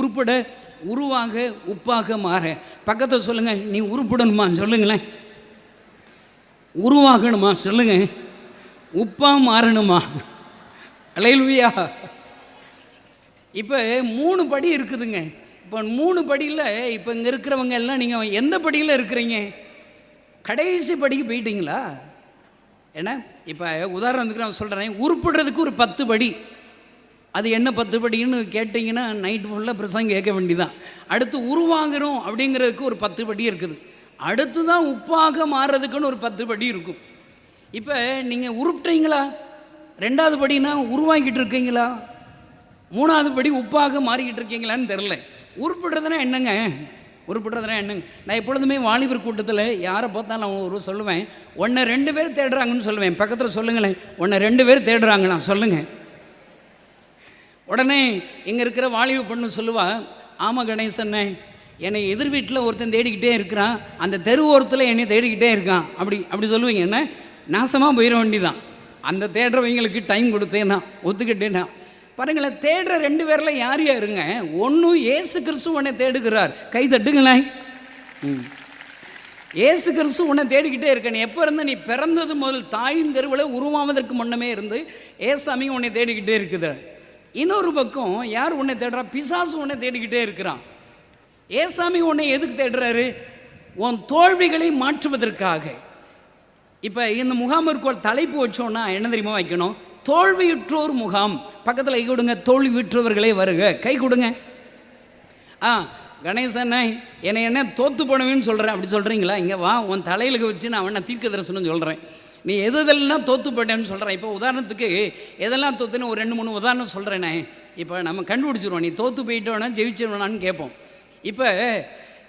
உருப்பட, உருவாக, உப்பாக மாற. பக்கத்தில் சொல்லுங்கள், நீ உருப்படணுமா சொல்லுங்களேன், உருவாகணுமா சொல்லுங்க, உப்பா மாறணுமா. அல்லேலூயா. இப்போ 3 படி இருக்குதுங்க. இப்போ 3 படியில் இப்போ இங்கே இருக்கிறவங்க எல்லாம் நீங்கள் எந்த படியில் இருக்கிறீங்க? கடைசி படிக்கு போயிட்டீங்களா? ஏன்னா இப்போ உதாரணத்துக்கு நான் சொல்கிறேன், உருப்படுறதுக்கு ஒரு 10 படி. அது என்ன 10 படின்னு கேட்டிங்கன்னா நைட்டு ஃபுல்லாக பிரசங்கம் கேட்க வேண்டியதான். அடுத்து உருவாகிறோம் அப்படிங்கிறதுக்கு ஒரு 10 படி இருக்குது. அடுத்து தான் உப்பாக மாறுறதுக்குன்னு ஒரு 10 படி இருக்கும். இப்போ நீங்கள் உருப்பிட்டீங்களா? 2வது படினா உருவாக்கிட்டு இருக்கீங்களா? 3வது படி உப்பாக மாறிக்கிட்டு இருக்கீங்களான்னு தெரில. உருப்படுறதுனா என்னங்க? உருப்படுறதுனா என்னங்க? நான் எப்பொழுதுமே வாலிபர் கூட்டத்தில் யாரை பார்த்தாலும் நான் ஒரு சொல்லுவேன், உன்னை 2 பேர் தேடுறாங்கன்னு சொல்லுவேன். பக்கத்தில் சொல்லுங்களேன், உன்னை 2 பேர் தேடுறாங்களா சொல்லுங்கள். உடனே இங்கே இருக்கிற வாலிப பொண்ணு சொல்லுவா, ஆமாம் கணேசண்ணே, என்னை எதிர் வீட்டில் ஒருத்தன் தேடிக்கிட்டே இருக்கிறான், அந்த தெரு ஓரத்தில் என்னை தேடிக்கிட்டே இருக்கான். அப்படி சொல்லுவீங்க. என்ன நாசமாக போயிட வேண்டிதான். அந்த தேடுறவங்களுக்கு டைம் கொடுத்தேன்னா ஒத்துக்கிட்டேன்னா. பாருங்களேன், தேடுற 2 பேரில் யார் யாருங்க? ஒன்றும் இயேசு கிறிஸ்து உன்னை தேடுகிறார். கை தட்டுங்களேன். இயேசு கிறிஸ்து உன்னை தேடிக்கிட்டே இருக்க. நீ எப்போ இருந்து? நீ பிறந்தது முதல் தாயின் கருவில் உருவாவதற்கு முன்னமே இருந்து ஏசாமி உன்னை தேடிக்கிட்டே இருக்குது. இன்னொரு பக்கம் யார் உன்னை தேடுறா? பிசாசு உன்னை தேடிக்கிட்டே இருக்கிறான். ஏசாமி உன்னை எதுக்கு தேடுறாரு? உன் தோல்விகளை மாற்றுவதற்காக. இப்போ இந்த முகாமிற்கு தலைப்பு வச்சோன்னா என்ன தெரியுமா வைக்கணும்? தோல்வியுற்றோர் முகாம். பக்கத்தில் கை கொடுங்க, தோல்வியுற்றவர்களே வருக. கை கொடுங்க. கணேசண்ணே, என்னை என்ன தோற்று போனவேன்னு சொல்கிறேன், அப்படி சொல்கிறீங்களா? இங்கே வா, உன் தலையிலுக்கு வச்சு நான் அவனை தீர்க்க தரிசனம் சொல்கிறேன். நீ எதெல்லாம் தோற்று போட்டேன்னு சொல்கிறேன். இப்போ உதாரணத்துக்கு எதெல்லாம் தோற்றுன்னு ஒரு 2-3 உதாரணம் சொல்கிறேனே. இப்போ நம்ம கண்டுபிடிச்சிருவோம், நீ தோற்று போயிட்டோன்னா ஜெயிச்சிருவேனான்னு கேட்போம். இப்போ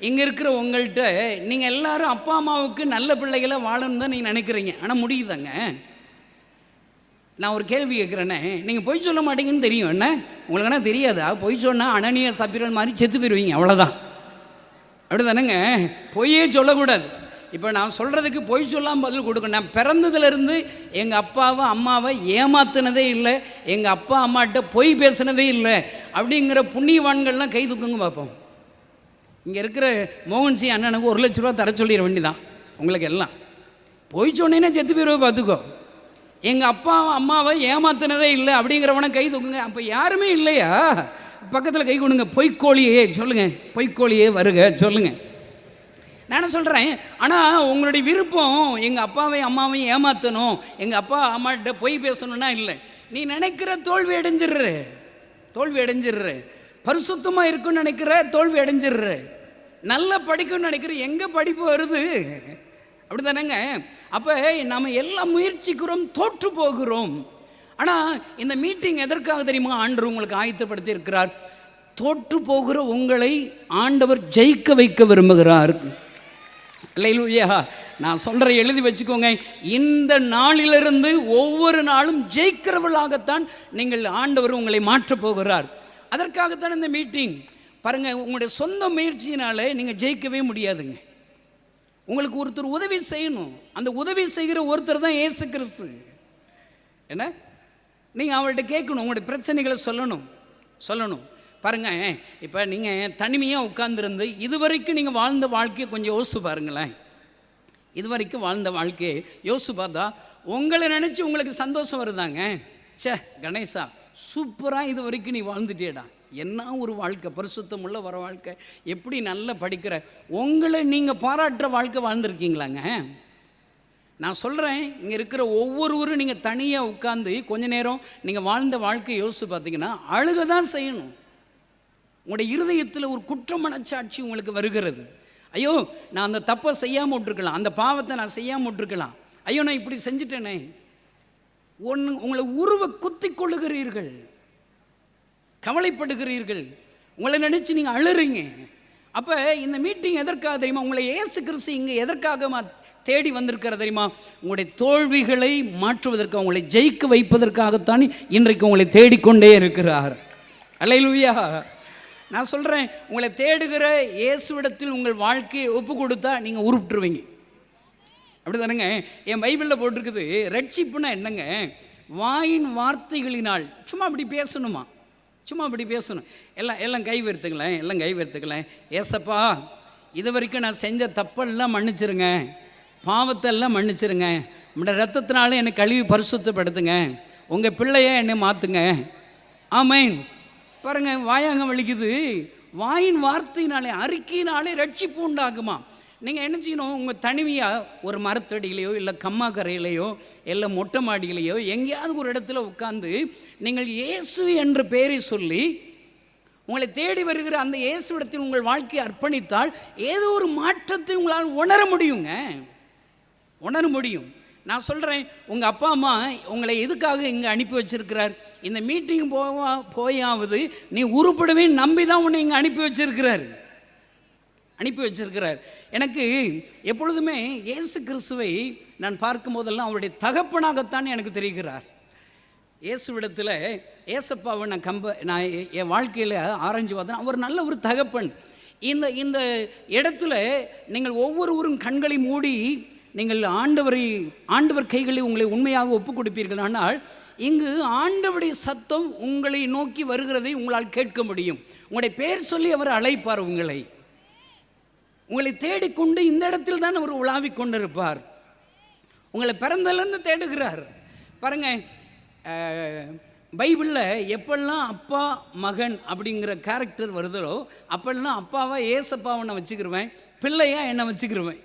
இங்கே இருக்கிற உங்கள்கிட்ட நீங்கள் எல்லோரும் அப்பா அம்மாவுக்கு நல்ல பிள்ளைகளை வாழணும் தான் நீங்கள் நினைக்கிறீங்க. ஆனால் முடியுதாங்க? நான் ஒரு கேள்வி கேட்குறேன்னே, நீங்கள் பொய் சொல்ல மாட்டீங்கன்னு தெரியும். என்ன உங்களுக்கு என்ன தெரியாதா? பொய் சொன்னால் அனனியா சப்பீரன் மாதிரி செத்து போயிடுவீங்க, அவ்வளோதான். அப்படி தானேங்க? பொய்யே சொல்லக்கூடாது. இப்போ நான் சொல்கிறதுக்கு பொய் சொல்லாமல் பதில் கொடுக்கணும். நான் பிறந்ததுலேருந்து எங்கள் அப்பாவை அம்மாவை ஏமாத்தினதே இல்லை, எங்கள் அப்பா அம்மாட்ட பொய் பேசினதே இல்லை அப்படிங்கிற புண்ணியவான்கள்லாம் கை தூக்குங்க பார்ப்போம். இங்கே இருக்கிற மோகன்சி அண்ணனுக்கு 1 லட்ச ரூபா தர சொல்லிட வேண்டிதான் உங்களுக்கு எல்லாம். பொய் சொன்னேன்னா செத்து போயிடுவ பார்த்துக்கோ. எங்கள் அப்பா அம்மாவை ஏமாத்தினதே இல்லை அப்படிங்கிறவனை கை தூக்குங்க. அப்போ யாருமே இல்லையா? பக்கத்தில் கை கொடுங்க. பொய்க்கோழியே சொல்லுங்கள், பொய்க்கோழியே வருக சொல்லுங்கள். நான் சொல்கிறேன், ஆனால் உங்களுடைய விருப்பம் எங்கள் அப்பாவையும் அம்மாவையும் ஏமாற்றணும், எங்கள் அப்பா அம்மாட்ட பொய் பேசணுன்னா இல்லை. நீ நினைக்கிற தோல்வி அடைஞ்சிடுற. பரிசுத்தமாக இருக்குன்னு நினைக்கிற தோல்வி அடைஞ்சிடுற. நல்லா படிக்கணும்னு நினைக்கிற எங்கே படிப்பு வருது? அப்படி தானேங்க? அப்போ நம்ம எல்லாம் முயற்சிக்கிறோம், தோற்று போகிறோம். ஆனால் இந்த மீட்டிங் எதற்காக தெரியுமா ஆண்டவர் உங்களுக்கு ஆயத்தப்படுத்தி இருக்கிறார்? தோற்று போகிற உங்களை ஆண்டவர் ஜெயிக்க வைக்க விரும்புகிறார். அல்லேலூயா. நான் சொல்கிற எழுதி வச்சுக்கோங்க, இந்த நாளிலிருந்து ஒவ்வொரு நாளும் ஜெயிக்கிறவர்களாகத்தான் நீங்கள் ஆண்டவர் உங்களை மாற்றப் போகிறார். அதற்காகத்தான் இந்த மீட்டிங். பாருங்கள், உங்களுடைய சொந்த முயற்சியினாலே நீங்கள் ஜெயிக்கவே முடியாதுங்க. உங்களுக்கு ஒருத்தர் உதவி செய்யணும். அந்த உதவி செய்கிற ஒருத்தர் தான் இயேசு கிறிஸ்து. என்ன நீங்கள் அவர்கிட்ட கேட்கணும், உங்களுடைய பிரச்சனைகளை சொல்லணும். பாருங்கள், இப்போ நீங்கள் தனிமையாக உட்கார்ந்துருந்து இதுவரைக்கும் நீங்கள் வாழ்ந்த வாழ்க்கையை கொஞ்சம் யோசிச்சு பாருங்களேன். இதுவரைக்கும் வாழ்ந்த வாழ்க்கையை யோசிச்சு பார்த்தா உங்களை நினச்சி உங்களுக்கு சந்தோஷம் வருதாங்க? கணேசா, சூப்பராக இது வரைக்கும் நீ வாழ்ந்துட்டேடா, என்ன ஒரு வாழ்க்கை, பரிசுத்தம் உள்ள வர வாழ்க்கை, எப்படி நல்லா படிக்கிற, உங்களை நீங்கள் பாராட்டுற வாழ்க்கை வாழ்ந்துருக்கீங்களாங்க? நான் சொல்கிறேன், இங்கே இருக்கிற ஒவ்வொருவரும் நீங்கள் தனியாக உட்காந்து கொஞ்ச நேரம் நீங்கள் வாழ்ந்த வாழ்க்கையை யோசிச்சு பார்த்தீங்கன்னா அழுக தான் செய்யணும். உங்களுடைய இருதயத்தில் ஒரு குற்ற மனச்சாட்சி உங்களுக்கு வருகிறது. ஐயோ, நான் அந்த தப்பை செய்யாமல் விட்டுருக்கலாம், அந்த பாவத்தை நான் செய்யாமல் விட்டுருக்கலாம், ஐயோ நான் இப்படி செஞ்சுட்டேனே. உங்களை உருவ குத்தி கொள்ளுகிறீர்கள், கவலைப்படுகிறீர்கள், உங்களை நினச்சி நீங்கள் அழுறீங்க. அப்போ இந்த மீட்டிங் எதற்காக தெரியுமா? உங்களை இயேசு கிறிஸ்து இங்கே எதற்காக தேடி வந்திருக்கிற தெரியுமா? உங்களுடைய தோல்விகளை மாற்றுவதற்கு, உங்களை ஜெயிக்க வைப்பதற்காகத்தான் இன்றைக்கு உங்களை தேடிக்கொண்டே இருக்கிறார். அல்லேலூயா. நான் சொல்கிறேன், உங்களை தேடுகிற இயேசுவிடத்தில் உங்கள் வாழ்க்கையை ஒப்பு கொடுத்தா நீங்கள் உருப்பிட்டுருவீங்க. அப்படி தானுங்க? என் பைபிளில் போட்டிருக்குது, ரட்சிப்புனா என்னங்க? வாயின் வார்த்தைகளினால் சும்மா அப்படி பேசணுமா? சும்மா அப்படி பேசணும். எல்லாம் கை உயர்த்துங்களேன், எல்லாம் கை உயர்த்துங்களேன். ஏசப்பா, இது வரைக்கும் நான் செஞ்ச தப்பெல்லாம் மன்னிச்சிருங்க, பாவத்தெல்லாம் மன்னிச்சிருங்க, உங்களோட ரத்தத்தினால என்னை கழுவி பரிசுத்தப்படுத்துங்க, உங்கள் பிள்ளைய என்னை மாற்றுங்க. ஆமேன். பாருங்கள், வாயாங்க வலிக்குது. வாயின் வார்த்தையினாலே, அறிக்கையினாலே ரட்சிப்பு உண்டாகுமா. நீங்கள் என்ன செய்யணும்? உங்கள் தனிமையாக ஒரு மரத்தடியிலையோ இல்லை கம்மா கரையிலையோ இல்லை மொட்டை மாடியிலையோ எங்கேயாவது ஒரு இடத்துல உட்காந்து நீங்கள் இயேசு என்ற பெயரை சொல்லி உங்களை தேடி வருகிற அந்த இயேசுவிடத்தில் உங்கள் வாழ்க்கையை அர்ப்பணித்தால் ஏதோ ஒரு மாற்றத்தை உங்களால் உணர முடியுங்க, உணர முடியும். நான் சொல்கிறேன், உங்கள் அப்பா அம்மா உங்களை எதுக்காக இங்கே அனுப்பி வச்சிருக்கிறார்? இந்த மீட்டிங் போயாவது நீ உருப்படுவே நம்பி தான் உன்னை இங்கே அனுப்பி வச்சிருக்கிறார். எனக்கு எப்பொழுதுமே இயேசு கிறிஸ்துவை நான் பார்க்கும் போதெல்லாம் அவருடைய தகப்பனாகத்தான் எனக்கு தெரிகிறார். இயேசுவிடத்தில் ஏசப்பாவை நான் என் வாழ்க்கையில் ஆராய்ச்சி பார்த்தேன். அவர் நல்ல ஒரு தகப்பன். இந்த இடத்துல நீங்கள் ஒவ்வொருவரும் கண்களை மூடி நீங்கள் ஆண்டவர் கைகளை உங்களை உண்மையாக ஒப்புக் கொடுப்பீர்கள். ஆனால் இங்கு ஆண்டவருடைய சத்தம் உங்களை நோக்கி வருகிறதை உங்களால் கேட்க முடியும். உங்களுடைய பேர் சொல்லி அவர் அழைப்பார், உங்களை தேடிக்கொண்டு இந்த இடத்தில் தான் அவர் உலாவிக் கொண்டிருப்பார். உங்களை பிறந்தலேருந்து தேடுகிறார். பாருங்கள், பைபிளில் எப்பெல்லாம் அப்பா மகன் அப்படிங்கிற கேரக்டர் வருதோ அப்பெல்லாம் அப்பாவை ஏசப்பாவை நான் வச்சுக்கிருவேன், பிள்ளையாக என்னை வச்சுக்கிருவேன்.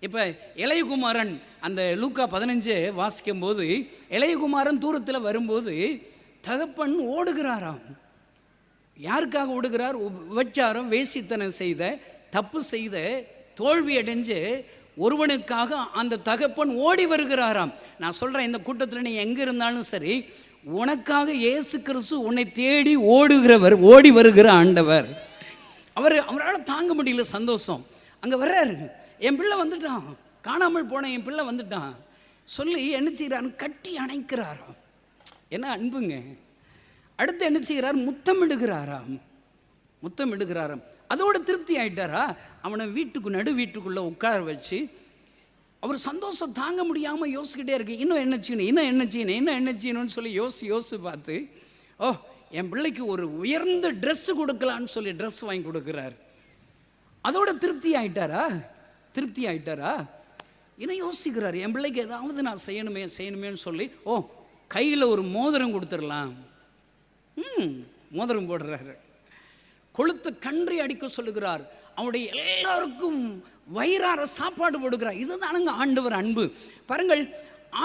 இப்போ இளையகுமாரன் அந்த லூக்கா 15 வாசிக்கும் போது இளையகுமாரன் தூரத்தில் வரும்போது தகப்பன் ஓடுகிறாராம். யாருக்காக ஓடுகிறார்? விபச்சாரம், வேசித்தனம் செய்த, தப்பு செய்த, தோல்வி அடைஞ்சு ஒருவனுக்காக அந்த தகப்பன் ஓடி வருகிறாராம். நான் சொல்கிறேன், இந்த கூட்டத்தில் நீ எங்கே இருந்தாலும் சரி, உனக்காக இயேசு கிறிஸ்து உன்னை தேடி ஓடுகிறவர், ஓடி வருகிற ஆண்டவர். அவரால் தாங்க முடியல சந்தோஷம். அங்கே வர்றாரு, என் பிள்ளை வந்துட்டான், காணாமல் போன என் பிள்ளை வந்துட்டான் சொல்லி என்ன செய்கிறார்? கட்டி அணைக்கிறாராம். என்ன அன்புங்க. அடுத்து என்ன செய்கிறார்? முத்தமிடுகிறாராம். அதோட திருப்தி ஆகிட்டாரா? அவனை வீட்டுக்குள்ளே உட்கார வச்சு அவர் சந்தோஷம் தாங்க முடியாமல் யோசிக்கிட்டே இருக்கு. இன்னும் என்ன செய்யணும்னு சொல்லி யோசி பார்த்து, என் பிள்ளைக்கு ஒரு உயர்ந்த ட்ரெஸ்ஸு கொடுக்கலான்னு சொல்லி ட்ரெஸ் வாங்கி கொடுக்குறார். அதோட திருப்தி ஆகிட்டாரா? இன்னும் யோசிக்கிறார், என் பிள்ளைக்கு ஏதாவது நான் செய்யணுமேன்னு சொல்லி கையில் ஒரு மோதிரம் கொடுத்துடலாம். மோதிரம் போடுறாரு. கொளுத்த கன்றி அடிக்க சொல்லுகிறார். அவனுடைய எல்லாருக்கும் வயிறார சாப்பாடு போடுகிறார். இதுதானுங்க ஆண்டவர் அன்பு. பாருங்கள்,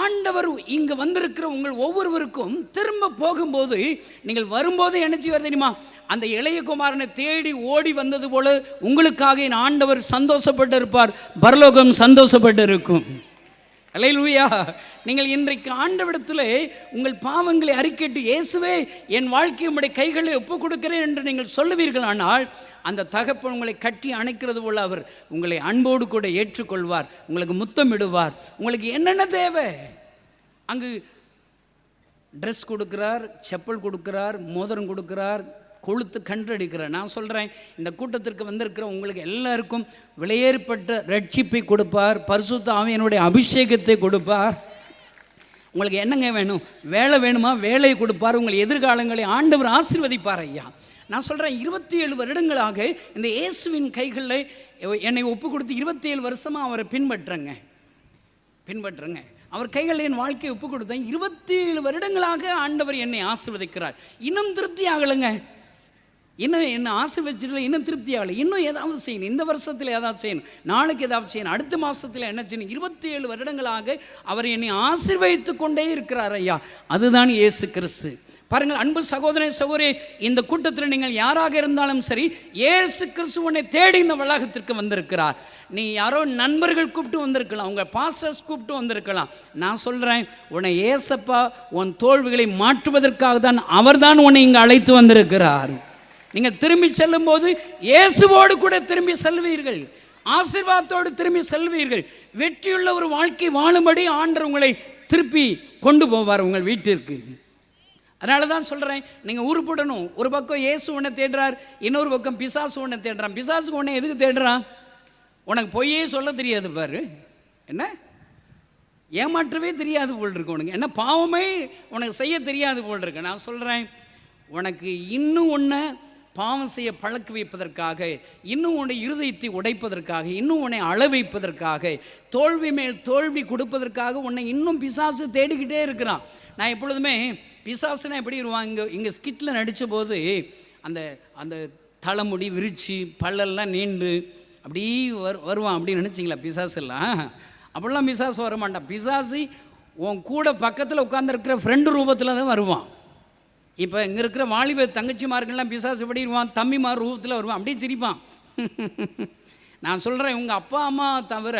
ஆண்டவர் இங்கே வந்திருக்கிற உங்கள் ஒவ்வொருவருக்கும் திரும்ப போகும்போது நீங்கள் வரும்போது என்ன செய்வார் தெரியுமா? அந்த இளைய குமாரனை தேடி ஓடி வந்தது போல உங்களுக்காக என் ஆண்டவர் சந்தோஷப்பட்டு இருப்பார், பரலோகம் சந்தோஷப்பட்டு இருக்கும். அல்லேலூயா. நீங்கள் இன்றைக்கு ஆண்டவரிடத்தில் உங்கள் பாவங்களை அறிக்கையிட்டு, இயேசுவே என் வாழ்க்கையை உங்களுடைய கைகளை ஒப்புக் கொடுக்கிறேன் என்று நீங்கள் சொல்லுவீர்கள். ஆனால் அந்த தகப்பன் உங்களை கட்டி அணைக்கிறது போல அவர் உங்களை அன்போடு கூட ஏற்றுக்கொள்வார், உங்களுக்கு முத்தமிடுவார். உங்களுக்கு என்னென்ன தேவை? அங்கு ட்ரெஸ் கொடுக்கிறார், செப்பல் கொடுக்கிறார், மோதிரம் கொடுக்கிறார், கொளுத்து கன்றடிக்கிறார். நான் சொல்கிறேன், இந்த கூட்டத்திற்கு வந்திருக்கிற உங்களுக்கு எல்லாருக்கும் விலையேறப்பட்ட ரட்சிப்பை கொடுப்பார், பரிசுத்த ஆவியினுடைய அபிஷேகத்தை கொடுப்பார். உங்களுக்கு என்னங்க வேணும்? வேலை வேணுமா? வேலையை கொடுப்பார். உங்கள் எதிர்காலங்களை ஆண்டவர் ஆசீர்வதிப்பார். ஐயா, நான் சொல்கிறேன், 27 வருடங்களாக இந்த இயேசுவின் கைகளில் என்னை ஒப்பு கொடுத்து 27 வருஷமாக அவரை பின்பற்றுங்க. அவர் கைகளில் என் வாழ்க்கையை ஒப்பு கொடுத்தேன். 27 வருடங்களாக ஆண்டவர் என்னை ஆசீர்வதிக்கிறார். இன்னும் திருப்தி ஆகலைங்க. இன்னும் என்ன ஆசீர்வதிச்சிடல, இன்னும் திருப்தி ஆகலை. இன்னும் ஏதாவது செய்யணும், இந்த வருஷத்தில் ஏதாவது செய்யணும், நாளைக்கு ஏதாவது செய்யணும், அடுத்த மாதத்தில் என்ன செய்யணும். 27 வருடங்களாக அவர் என்னை ஆசீர்வதித்து கொண்டே இருக்கிறார். ஐயா, அதுதான் இயேசு கிறிஸ்து. பாருங்கள், அன்பு சகோதரனே, சகோதரி, இந்த கூட்டத்தில் நீங்கள் யாராக இருந்தாலும் சரி, இயேசு கிறிஸ்து உன்னை தேடி இந்த வளாகத்திற்கு வந்திருக்கிறார். நீ யாரோ நண்பர்கள் கூப்பிட்டு வந்திருக்கலாம், உங்கள் பாஸ்டர்ஸ் கூப்பிட்டு வந்திருக்கலாம். நான் சொல்கிறேன், உன்னை ஏசப்பா உன் தோல்விகளை மாற்றுவதற்காக தான் அவர்தான் உன்னை இங்கே அழைத்து வந்திருக்கிறார். நீங்கள் திரும்பி செல்லும் போது இயேசுவோடு கூட திரும்பி செல்வீர்கள், ஆசீர்வாதத்தோடு திரும்பி செல்வீர்கள். வெற்றியுள்ள ஒரு வாழ்க்கை வாழும்படி ஆண்டவர் உங்களை திருப்பி கொண்டு போவார் உங்கள் வீட்டிற்கு. அதனால தான் சொல்கிறேன், நீங்கள் உருப்படணும். ஒரு பக்கம் இயேசு உன்னை தேடுறார், இன்னொரு பக்கம் பிசாசு உன்னை தேடுறான். பிசாசுக்கு உன்னை எதுக்கு தேடுறான்? உனக்கு பொய்யே சொல்ல தெரியாது பாரு, என்ன ஏமாற்றவே தெரியாது போல் இருக்கு, உனக்கு என்ன பாவமே உனக்கு செய்ய தெரியாது போல் இருக்கு. நான் சொல்கிறேன், உனக்கு இன்னும் ஒன்று பாவம் செய்ய பழக்க வைப்பதற்காக, இன்னும் உன்னுடைய இருதயத்தை உடைப்பதற்காக, இன்னும் உன்னை அள வைப்பதற்காக, தோல்வி மேல் தோல்வி கொடுப்பதற்காக உன்னை இன்னும் பிசாசு தேடிக்கிட்டே இருக்கிறான். நான் எப்பொழுதுமே பிசாசுனா எப்படி வருவான், இங்கே ஸ்கிட்டில் நடித்த போது அந்த அந்த தலைமுடி விரிச்சு பல்லெல்லாம் நீண்டு அப்படி வருவான் அப்படின்னு நினச்சிங்களா பிசாசெல்லாம்? அப்படிலாம் பிசாசு வரமாட்டான். பிசாசு உன் கூட பக்கத்தில் உட்காந்துருக்கிற ஃப்ரெண்டு ரூபத்தில் தான் வருவான். இப்போ இங்கே இருக்கிற வாலிப தங்கச்சிமார்கள்லாம் பிசாசு எப்படி வருவான், தம்பிமார் ரூபத்தில் வருவான், அப்படியே சிரிப்பான். நான் சொல்கிறேன், உங்கள் அப்பா அம்மா தவிர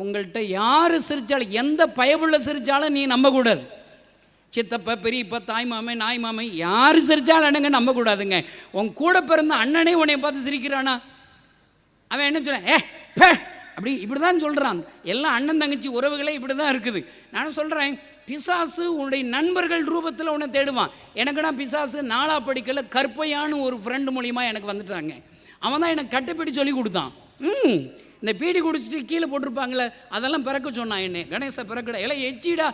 உங்கள்கிட்ட யார் சிரித்தாலும், எந்த பயவுள்ள சிரித்தாலும் நீ நம்பக்கூடாது. சித்தப்பா, பெரியப்பா, தாய் மாமை, நாய் மாமை, யார் சிரித்தாலும் என்னங்க நம்பக்கூடாதுங்க. உன் கூட பிறந்த அண்ணனே உன்னை பார்த்து சிரிக்கிறானா? அவன் என்ன சொல்கிறான், பே இப்படி தான் சொல்கிறான். எல்லாம் அண்ணன் தங்கச்சி உறவுகளே இப்படி தான் இருக்குது. நான் சொல்கிறேன், பிசாசு உன்னுடைய நண்பர்கள் ரூபத்தில் உன்னை தேடுவான். எனக்குன்னா பிசாசு நாளா படிக்கல கற்பையான ஒரு ஃப்ரெண்டு மூலியமாக எனக்கு வந்துட்டாங்க. அவன் தான் எனக்கு கட்டுப்பிடி சொல்லி கொடுத்தான். இந்த பீடி குடிச்சிட்டு கீழே போட்டிருப்பாங்களே, அதெல்லாம் பிறக்க சொன்னான். என்னை கணேசா பிறக்கடா, எல்லாம் எச்சிடா,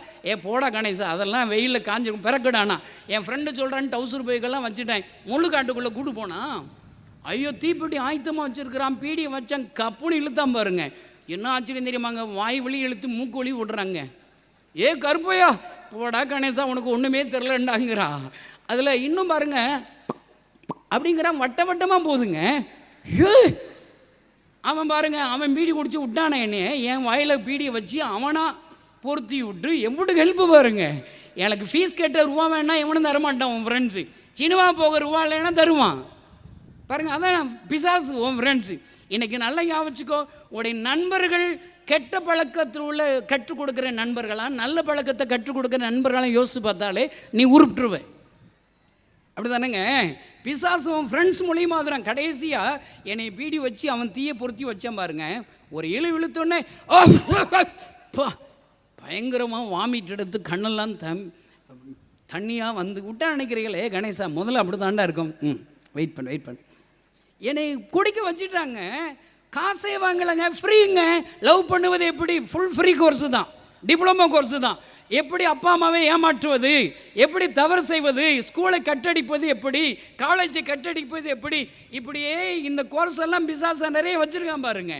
போடா கணேசா, அதெல்லாம் வெயிலில் காஞ்சிருக்கும், பிறக்கடானா. என் ஃப்ரெண்டு சொல்கிறான்னு டவுசர் பைக்கெல்லாம் வச்சுட்டேன். முள்ளு காட்டுக்குள்ளே கூட்டு போனான். ஐயோ, தீப்பெட்டி ஆயத்தமாக வச்சுருக்கிறான், பீடியை வச்சான், கப்புன்னு இழுத்தான் பாருங்க. என்ன ஆச்சரியம் தெரியுமாங்க, வாய் வலி இழுத்து மூக்கு வலி விடுறாங்க. கருப்பையா, போடா கணேசா, உனக்கு ஒன்றுமே தெரிலண்டாங்கிறா. அதில் இன்னும் பாருங்க அப்படிங்கிறான், வட்ட வட்டமாக போகுதுங்க. அவன் பாருங்க, அவன் பீடி குடிச்சு விட்டானே என்னைய, என் வாயில் பீடியை வச்சு அவனா பொருத்தி விட்டு எப்படி ஹெல்ப்பு பாருங்க. எனக்கு ஃபீஸ் கேட்ட ரூபா வேணா எவனும் தரமாட்டான். உன் ஃப்ரெண்ட்ஸு சினிமா போக ரூபா இல்லைன்னா தருவான் பாருங்க. அதான் பிசாசு உன் ஃப்ரெண்ட்ஸு. இன்றைக்கி நல்லா ஞாபகிச்சுக்கோ, உடைய நண்பர்கள் கெட்ட பழக்கத்தில் உள்ள கற்றுக் கொடுக்குற நண்பர்களாக, நல்ல பழக்கத்தை கற்றுக் கொடுக்குற நண்பர்களாக யோசித்து பார்த்தாலே நீ உருப்பிட்டுருவே. அப்படி தானேங்க? பிசாசு உன் ஃப்ரெண்ட்ஸ் மூலியமாக தான். கடைசியாக என்னை பீடி வச்சு அவன் தீயை பொருத்தி வச்சான் பாருங்க. ஒரு இழுத்தோடனே பயங்கரமாக வாமிட் எடுத்து கண்ணெல்லாம் தண்ணியாக வந்து விட்டா நினைக்கிறீங்களே கணேசா, முதல்ல அப்படி தாண்டா இருக்கும். வெயிட் பண்ணு என்னை குடிக்க வச்சுட்டாங்க. காசே வாங்கலைங்க, ஃப்ரீங்க. லவ் பண்ணுவது எப்படி? ஃபுல் ஃப்ரீ கோர்ஸு தான், டிப்ளமோ கோர்ஸு தான். எப்படி அப்பா அம்மாவை ஏமாற்றுவது, எப்படி தவறு செய்வது, ஸ்கூலை கட்டடிப்பது எப்படி, காலேஜை கட்டடிப்பது எப்படி, இப்படியே இந்த கோர்ஸ் எல்லாம் பிசாசா நிறைய வச்சுருக்கான் பாருங்க.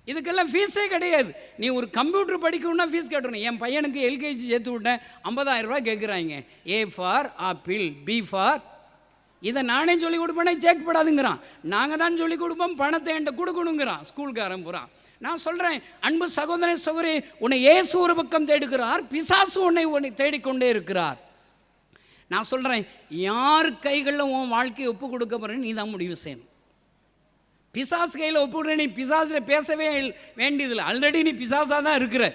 இதுக்கெல்லாம் ஃபீஸே கிடையாது. நீ ஒரு கம்ப்யூட்டர் படிக்கணும்னா ஃபீஸ் கட்டணும். என் பையனுக்கு எல்கேஜி சேர்த்து விட்டேன், 50,000 ரூபா கேட்குறாங்க. A for apple, B for, இதை நானே சொல்லிக் கொடுப்பேனே சேர்க்கப்படாதுங்கிறான். நாங்கள் தான் சொல்லிக் கொடுப்போம், பணத்தை என்கிட்ட கொடுக்கணுங்கிறான் ஸ்கூல்காரன் பூரா. நான் சொல்கிறேன், அன்பு சகோதர சகோதரி, உன்னை இயேசு ஒரு பக்கம் தேடுகிறார், பிசாசு உன்னை தேடிக்கொண்டே இருக்கிறார். நான் சொல்கிறேன், யார் கைகளில் உன் வாழ்க்கையை ஒப்பு கொடுக்க போகிறேன்னு நீ தான் முடிவு செய்யணும். பிசாசு கையில் ஒப்பு கொடுற, நீ பிசாசில் பேசவே வேண்டியதில்லை. ஆல்ரெடி நீ பிசாசாக தான் இருக்கிற.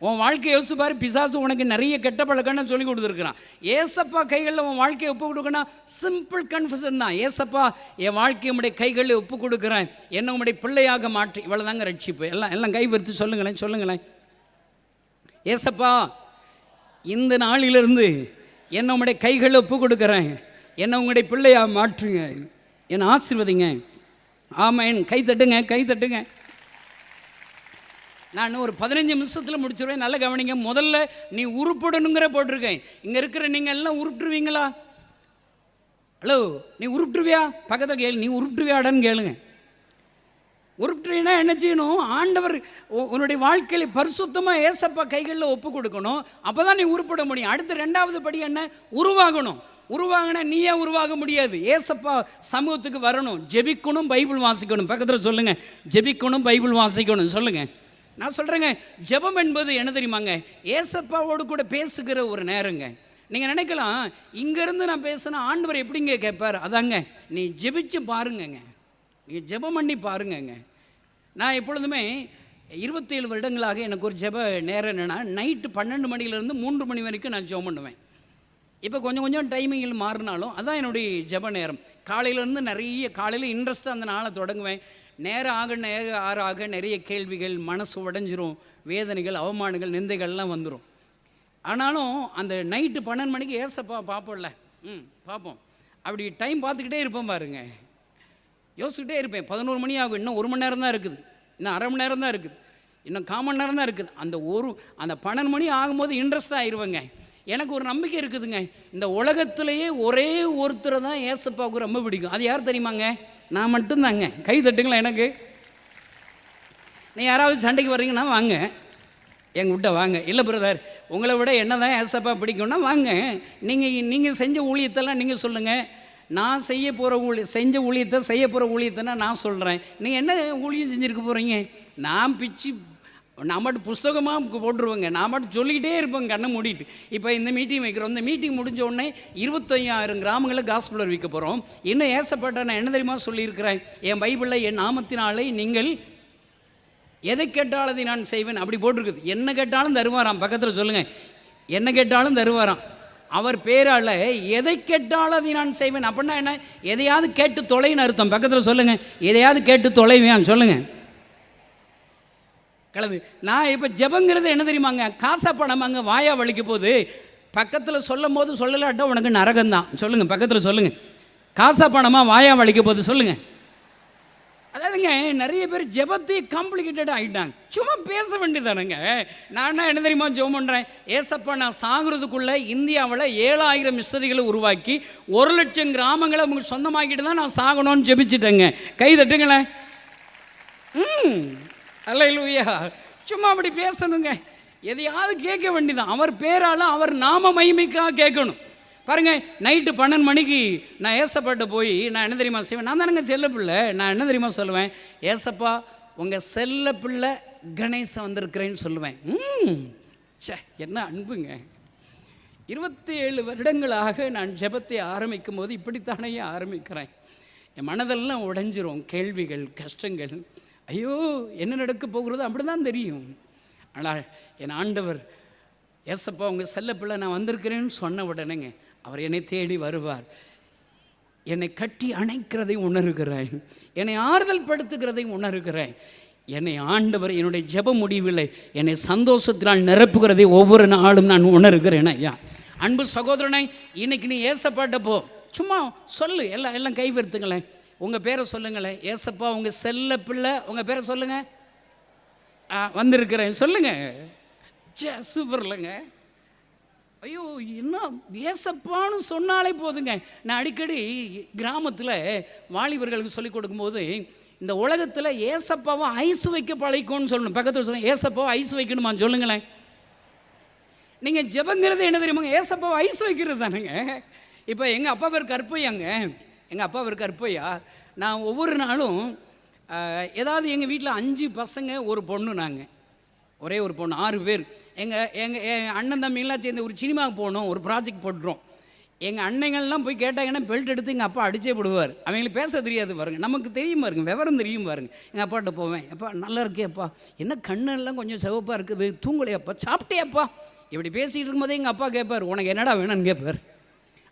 உன் வாழ்க்கையை யோசிச்சு பாரு, பிசாசு உனக்கு நிறைய கெட்ட பழக்கம்னு சொல்லி கொடுத்துருக்குறான். ஏசப்பா கைகளில் உன் வாழ்க்கையை ஒப்பு கொடுக்கணும். சிம்பிள் கன்ஃபெஷன் தான். ஏசப்பா, என் வாழ்க்கையை உடைய கைகளில் ஒப்பு கொடுக்குறேன், என்ன உடைய பிள்ளையாக மாற்றி. இவ்வளோதாங்க ரட்சிப்பு. எல்லாம் கைவர்த்து சொல்லுங்களேன். ஏசப்பா, இந்த நாளிலிருந்து என்ன உடைய கைகளில் ஒப்பு கொடுக்குறேன், என்ன உங்களுடைய பிள்ளையாக மாற்றுங்க, என்னை ஆசீர்வதிங்க. ஆமாம், கை தட்டுங்க. நான் ஒரு 15 நிமிஷத்தில் முடிச்சிடுவேன். நல்ல கவனிங்க. முதல்ல நீ உருப்படணுங்கிற போட்டிருக்கேன். இங்கே இருக்கிற நீங்கள் எல்லாம் உருப்பிட்டுருவீங்களா? ஹலோ, நீ உருப்பிட்டுருவியா? பக்கத்தில் கேளு, நீ உருப்பிட்டுருவியாடான்னு கேளுங்க. உருப்பிட்டுருவீன்னா என்ன செய்யணும்? ஆண்டவர் உன்னுடைய வாழ்க்கையில் பரிசுத்தமாக ஏசப்பா கைகளில் ஒப்பு கொடுக்கணும். அப்போ தான் நீ உருப்பட முடியும். அடுத்து 2வது படி என்ன? உருவாகணும். உருவாகினா நீயே உருவாக முடியாது. ஏசப்பா சமூகத்துக்கு வரணும், ஜெபிக்கணும், பைபிள் வாசிக்கணும். பக்கத்தில் சொல்லுங்கள், ஜெபிக்கணும், பைபிள் வாசிக்கணும். சொல்லுங்கள். நான் சொல்கிறேங்க, ஜெபம் என்பது என்ன தெரியுமாங்க? ஏசப்பாவோடு கூட பேசுகிற ஒரு நேரங்க. நீங்கள் நினைக்கலாம், இங்கேருந்து நான் பேசினா ஆண்டவர் எப்படிங்க கேட்பார்? அதாங்க, நீ ஜெபிச்சு பாருங்கங்க, நீ ஜெபம் பண்ணி பாருங்கங்க. நான் எப்பொழுதுமே 27 வருடங்களாக எனக்கு ஒரு ஜெப நேரம் என்னென்னா, நைட்டு 12 மணிலேருந்து 3 மணி வரைக்கும் நான் ஜெபம் பண்ணுவேன். இப்போ கொஞ்சம் டைமிங்கில் மாறினாலும் அதான் என்னுடைய ஜெப நேரம். காலையிலேருந்து நிறைய காலையில் இன்ட்ரெஸ்ட்டாக அந்த நாளை தொடங்குவேன். நேரம் ஆக நிறைய கேள்விகள், மனசு உடைஞ்சிரும், வேதனைகள், அவமானங்கள், நிந்தைகள்லாம் வந்துடும். ஆனாலும் அந்த நைட்டு 12 மணிக்கு ஏசப்பா பார்ப்போம்ல, பார்ப்போம். அப்படி டைம் பார்த்துக்கிட்டே இருப்பேன் பாருங்க, யோசிச்சுக்கிட்டே இருப்பேன். 11 மணி ஆகும், இன்னும் 1 மணி நேரம் தான் இருக்குது, இன்னும் அரை மணி நேரம் தான் இருக்குது, இன்னும் 1/4 மணி நேரம் தான் இருக்குது. அந்த 12 மணி ஆகும்போது இன்ட்ரெஸ்டாக ஆயிடுவேங்க. எனக்கு ஒரு நம்பிக்கை இருக்குதுங்க, இந்த உலகத்திலேயே ஒரே ஒருத்தரை தான் ஏசப்பாவுக்கு ரொம்ப பிடிக்கும். அது யார் தெரியுமாங்க? நான் மட்டும்தாங்க. கை தட்டுங்களா எனக்கு. நீ யாராவது சண்டைக்கு வர்றீங்கன்னா வாங்க, எங்கிட்ட வாங்க. இல்லை பிரதர், உங்களை விட என்ன தான் ஏசப்பா பிடிக்கும்னா வாங்க, நீங்கள் செஞ்ச ஊழியத்தெல்லாம் நீங்கள் சொல்லுங்கள். நான் செஞ்ச ஊழியத்தை செய்ய போகிற ஊழியத்தைனா நான் சொல்கிறேன். நீங்கள் என்ன ஊழியம் செஞ்சுருக்க போகிறீங்க? நான் பிச்சு நான் மட்டும் புஸ்தகமாக போட்டுருவேங்க, நான் மட்டும் சொல்லிக்கிட்டே இருப்பேங்க கண்ணை மூடிட்டு. இப்போ இந்த மீட்டிங் வைக்கிறோம், இந்த மீட்டிங் முடிஞ்ச உடனே 25,000 கிராமங்களில் காஸ்பல் அறிவிக்க போகிறோம். இன்னும் ஏசப்பட்ட நான் என்ன தெரியுமா சொல்லியிருக்கிறேன்? என் பைபிளில் என் நாமத்தினாலே நீங்கள் எதை கேட்டாலும் அதை நான் செய்வேன் அப்படி போட்டிருக்குது. என்ன கேட்டாலும் தருவாராம். பக்கத்தில் சொல்லுங்கள், என்ன கேட்டாலும் தருவாராம். அவர் பேரால் எதை கேட்டாலும் அதை நான் செய்வேன். அப்படின்னா என்ன? எதையாவது கேட்டு தொலைன்னு அர்த்தம். பக்கத்தில் சொல்லுங்கள், எதையாவது கேட்டு தொலைவேன் சொல்லுங்கள். கலந்து நான் இப்போ ஜெபங்கிறது என்ன தெரியுமாங்க? காசா பணமாங்க. வாயா வலிக்க போது பக்கத்தில் சொல்லும் போது சொல்லலாட்டா உனக்கு நரகம்தான் சொல்லுங்கள். பக்கத்தில் சொல்லுங்கள், காசா பணமாக வாயா வலிக்க போது சொல்லுங்கள். அதாவதுங்க நிறைய பேர் ஜெபத்தை காம்ப்ளிகேட்டடாக ஆகிட்டாங்க. சும்மா பேச வேண்டியதானுங்க. நான் என்ன தெரியுமா ஜெபம் பண்ணுறேன்? ஏசப்பா நான் சாகிறதுக்குள்ளே இந்தியாவில் 7,000 மிஸ்டரிகளை உருவாக்கி 1,00,000 கிராமங்களை உங்களுக்கு சொந்தமாக்கிட்டு தான் நான் சாகணும்னு ஜெபிச்சிட்டேங்க. கை தட்டுங்களேன். அல்லேலூயா. சும்மா அப்படி பேசணுங்க. எதையாவது கேட்க வேண்டியதான். அவர் பேரால் அவர் நாம மகிமைக்காக கேட்கணும். பாருங்கள், நைட்டு 12 மணிக்கு நான் ஏசப்பாட்ட போய் நான் என்ன தெரியுமா செய்வேன்? நான் தானங்க செல்ல பிள்ளை. நான் என்ன தெரியுமா சொல்லுவேன்? ஏசப்பா உங்கள் செல்ல பிள்ளை கணேசன் வந்திருக்கிறேன்னு சொல்லுவேன். சே என்ன அன்புங்க. 27 வருடங்களாக நான் ஜெபத்தை ஆரம்பிக்கும் போது இப்படித்தானே ஆரம்பிக்கிறேன். என் மனதெல்லாம் உடைஞ்சிரும். கேள்விகள், கஷ்டங்கள், ஐயோ என்ன நடக்க போகிறது அப்படி தான் தெரியும். ஆனால் என் ஆண்டவர் ஏசப்பா உங்கள் செல்ல பிள்ளை நான் வந்திருக்கிறேன்னு சொன்ன உடனேங்க அவர் என்னை தேடி வருவார். என்னை கட்டி அணைக்கிறதை உணர்கிறேன், என்னை ஆறுதல் படுத்துகிறதை உணர்கிறேன். என்னை ஆண்டவர் என்னுடைய ஜெப முடிவில் என்னை சந்தோஷத்தினால் நிரப்புகிறதை ஒவ்வொரு நாளும் நான் உணர்கிறேன். ஐயா அன்பு சகோதரனை, இன்னைக்கு நீ ஏசப்பாட்ட போ, சும்மா சொல்லு. எல்லாம் கை வருத்துங்களேன். உங்கள் பேரை சொல்லுங்களேன். ஏசப்பா உங்கள் செல்ல பிள்ளை, உங்கள் பேரை சொல்லுங்கள். வந்திருக்கிறேன் சொல்லுங்கள். சூப்பர் இல்லைங்க? ஐயோ என்ன ஏசப்பான்னு சொன்னாலே போதுங்க. நான் அடிக்கடி கிராமத்தில் வாலிபர்களுக்கு சொல்லிக் கொடுக்கும்போது இந்த உலகத்தில் ஏசப்பாவை ஐஸ் வைக்க பழகிக்கோன்னு சொல்லணும். பக்கத்தில் சொல்லுங்கள், ஏசப்பாவை ஐஸ் வைக்கணுமா சொல்லுங்களேன். நீங்கள் ஜெபங்கிறது என்ன தெரியுமாங்க? ஏசப்பாவை ஐஸ் வைக்கிறது தானுங்க. இப்போ எங்கள் அப்பா பேர் கற்பையாங்க. எங்கள் அப்பா பேர் கற்பையா. நான் ஒவ்வொரு நாளும் ஏதாவது எங்கள் வீட்டில் 5 பசங்க ஒரு பொண்ணு, நாங்கள் ஒரே ஒரு பொண்ணு, 6 பேர். எங்கள் அண்ணன் தம்பிங்கெல்லாம் சேர்ந்து ஒரு சினிமாவுக்கு போகணும், ஒரு ப்ராஜெக்ட் போட்டுரும். எங்கள் அண்ணங்கள்லாம் போய் கேட்டாங்கன்னா பெல்ட் எடுத்து எங்கள் அப்பா அடிச்சே விடுவார். அவங்களுக்கு பேச தெரியாது பாருங்க, நமக்கு தெரியும் பாருங்க, விவரம் தெரியும் பாருங்க. எங்கள் அப்பாட்ட போவேன், அப்பா நல்லா இருக்கேப்பா, என்ன கண்ணெல்லாம் கொஞ்சம் சிவப்பாக இருக்குது, தூங்கலையாப்பா, சாப்பிட்டேப்பா, இப்படி பேசிகிட்டு இருக்கும்போதே எங்கள் அப்பா கேட்பார், உனக்கு என்னடா வேணும்னு கேட்பார்.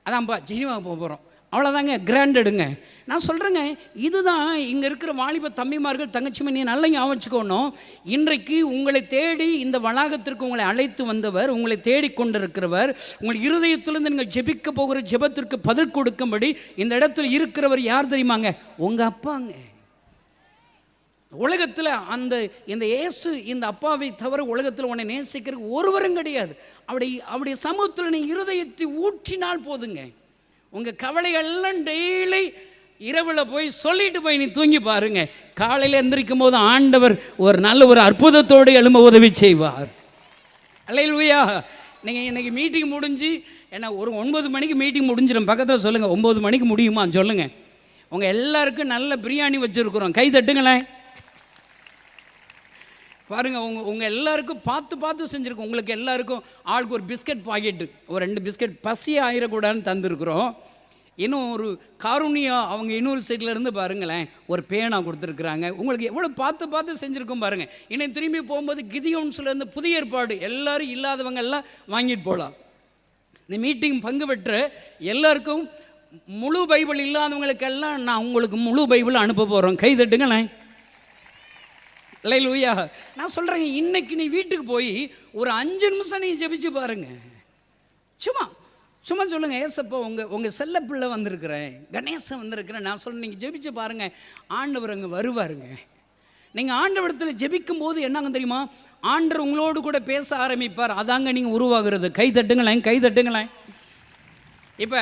அதான்ப்பா சினிமாவுக்கு போகிறோம், அவ்வளோதாங்க, கிராண்டடுங்க. நான் சொல்கிறேங்க, இதுதான் இங்கே இருக்கிற வாலிப தம்பிமார்கள் தங்கச்சிமை, நீ நல்லா ஞாபகம் வச்சுக்கணும். இன்றைக்கு உங்களை தேடி இந்த வளாகத்திற்கு உங்களை அழைத்து வந்தவர், உங்களை தேடிக்கொண்டிருக்கிறவர், உங்கள் இருதயத்திலிருந்து நீங்கள் ஜெபிக்க போகிற ஜெபத்திற்கு பதில் கொடுக்கும்படி இந்த இடத்துல இருக்கிறவர் யார் தெரியுமாங்க? உங்கள் அப்பாங்க. உலகத்தில் இந்த இயேசு இந்த அப்பாவை தவிர உலகத்தில் உன்னை நேசிக்கிறதுக்கு ஒருவரும் கிடையாது. அவருடைய சமூகத்தில் நீ இருதயத்தை ஊற்றினால் போதுங்க. உங்கள் கவலைகள்லாம் டெய்லி இரவில் போய் சொல்லிட்டு போய் நீ தூங்கி பாருங்க, காலையில் எந்திரிக்கும் போது ஆண்டவர் ஒரு நல்ல ஒரு அற்புதத்தோடு எழும்ப உதவி செய்வார். அல்லேலூயா. நீங்கள் இன்றைக்கி மீட்டிங் முடிஞ்சு என்ன ஒரு 9 மணிக்கு மீட்டிங் முடிஞ்சிடும், பக்கத்தில் சொல்லுங்கள் 9 மணிக்கு முடியுமா சொல்லுங்கள். உங்கள் எல்லாருக்கும் நல்ல பிரியாணி வச்சுருக்குறோம், கை தட்டுங்களேன். பாருங்கள், உங்கள் எல்லாருக்கும் பார்த்து செஞ்சுருக்கோம். உங்களுக்கு எல்லாருக்கும் ஆளுக்கு ஒரு பிஸ்கட் பாக்கெட்டு, ஒரு 2 பிஸ்கட் பசியே ஆயிடக்கூடாதுன்னு தந்துருக்குறோம். இன்னும் ஒரு காருண்யா அவங்க யூனிவர்சிட்டியிலேருந்து பாருங்களேன் ஒரு பேனா கொடுத்துருக்குறாங்க. உங்களுக்கு எவ்வளோ பார்த்து செஞ்சுருக்கோம் பாருங்கள். இன்னும் திரும்பி போகும்போது கிதியோன்ஸ்லேருந்து புதிய ஏற்பாடு எல்லாரும் இல்லாதவங்க எல்லாம் வாங்கிட்டு போகலாம். இந்த மீட்டிங் பங்கு பெற்ற எல்லாருக்கும் முழு பைபிள் இல்லாதவங்களுக்கெல்லாம் நான் உங்களுக்கு முழு பைபிள் அனுப்ப போகிறோம், கை தட்டுங்களேன். அல்லேலூயா. நான் சொல்கிறேங்க, இன்னைக்கு நீ வீட்டுக்கு போய் ஒரு 5 நிமிஷம் நீ ஜெபிச்சு பாருங்க. சும்மா சொல்லுங்கள், ஏசப்பா உங்கள் செல்ல பிள்ளை வந்திருக்கிறேன், கணேசன் வந்திருக்கிறேன். நான் சொல்கிறேன், நீங்கள் ஜெபிச்சு பாருங்கள், ஆண்டவர் அங்கே வருவாருங்க. நீங்கள் ஆண்டவரிடத்தில் ஜெபிக்கும் போது என்னங்க தெரியுமா, ஆண்டவர் உங்களோடு கூட பேச ஆரம்பிப்பார். அதாங்க நீங்கள் உருவாகிறது. கை தட்டுங்களேன், கை தட்டுங்களேன். இப்போ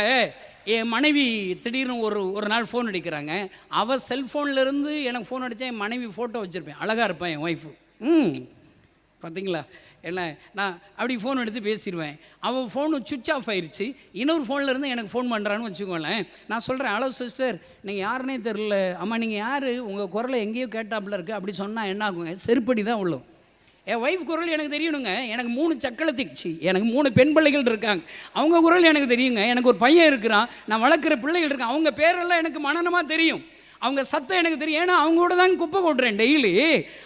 என் மனைவி திடீர்னு ஒரு நாள் ஃபோன் அடிக்கிறாங்க. அவள் செல்ஃபோன்லேருந்து எனக்கு ஃபோன் அடித்தா என் மனைவி ஃபோட்டோ வச்சுருப்பேன், அழகாக இருப்பேன் என் ஒய்ஃபு. பார்த்தீங்களா, என்ன நான் அப்படி ஃபோன் எடுத்து பேசிடுவேன். அவள் ஃபோனு சுவிட்ச் ஆஃப் ஆயிடுச்சு. இன்னொரு ஃபோன்லேருந்து எனக்கு ஃபோன் பண்ணுறான்னு வச்சுக்கோங்களேன். நான் சொல்கிறேன், ஹலோ சிஸ்டர், நீங்கள் யாருன்னே தெரில, அம்மா நீங்கள் யார், உங்கள் குரலை எங்கேயோ கேட்டாப்புல இருக்குது அப்படி சொன்னால் என்ன ஆகுங்க, செருப்படி தான் உள்ளோம். என் ஒய்ஃப் குரல் எனக்கு தெரியணுங்க. எனக்கு 3 சக்களத்திச்சு, எனக்கு 3 பெண் பிள்ளைகள் இருக்காங்க, அவங்க குரல் எனக்கு தெரியுங்க. எனக்கு ஒரு பையன் இருக்கிறான், நான் வளர்க்குற பிள்ளைகள் இருக்கான், அவங்க பேரெல்லாம் எனக்கு மனனமாக தெரியும், அவங்க சத்தம் எனக்கு தெரியும். ஏன்னா அவங்களோட தான் குப்பை கொட்டுறேன் டெய்லி.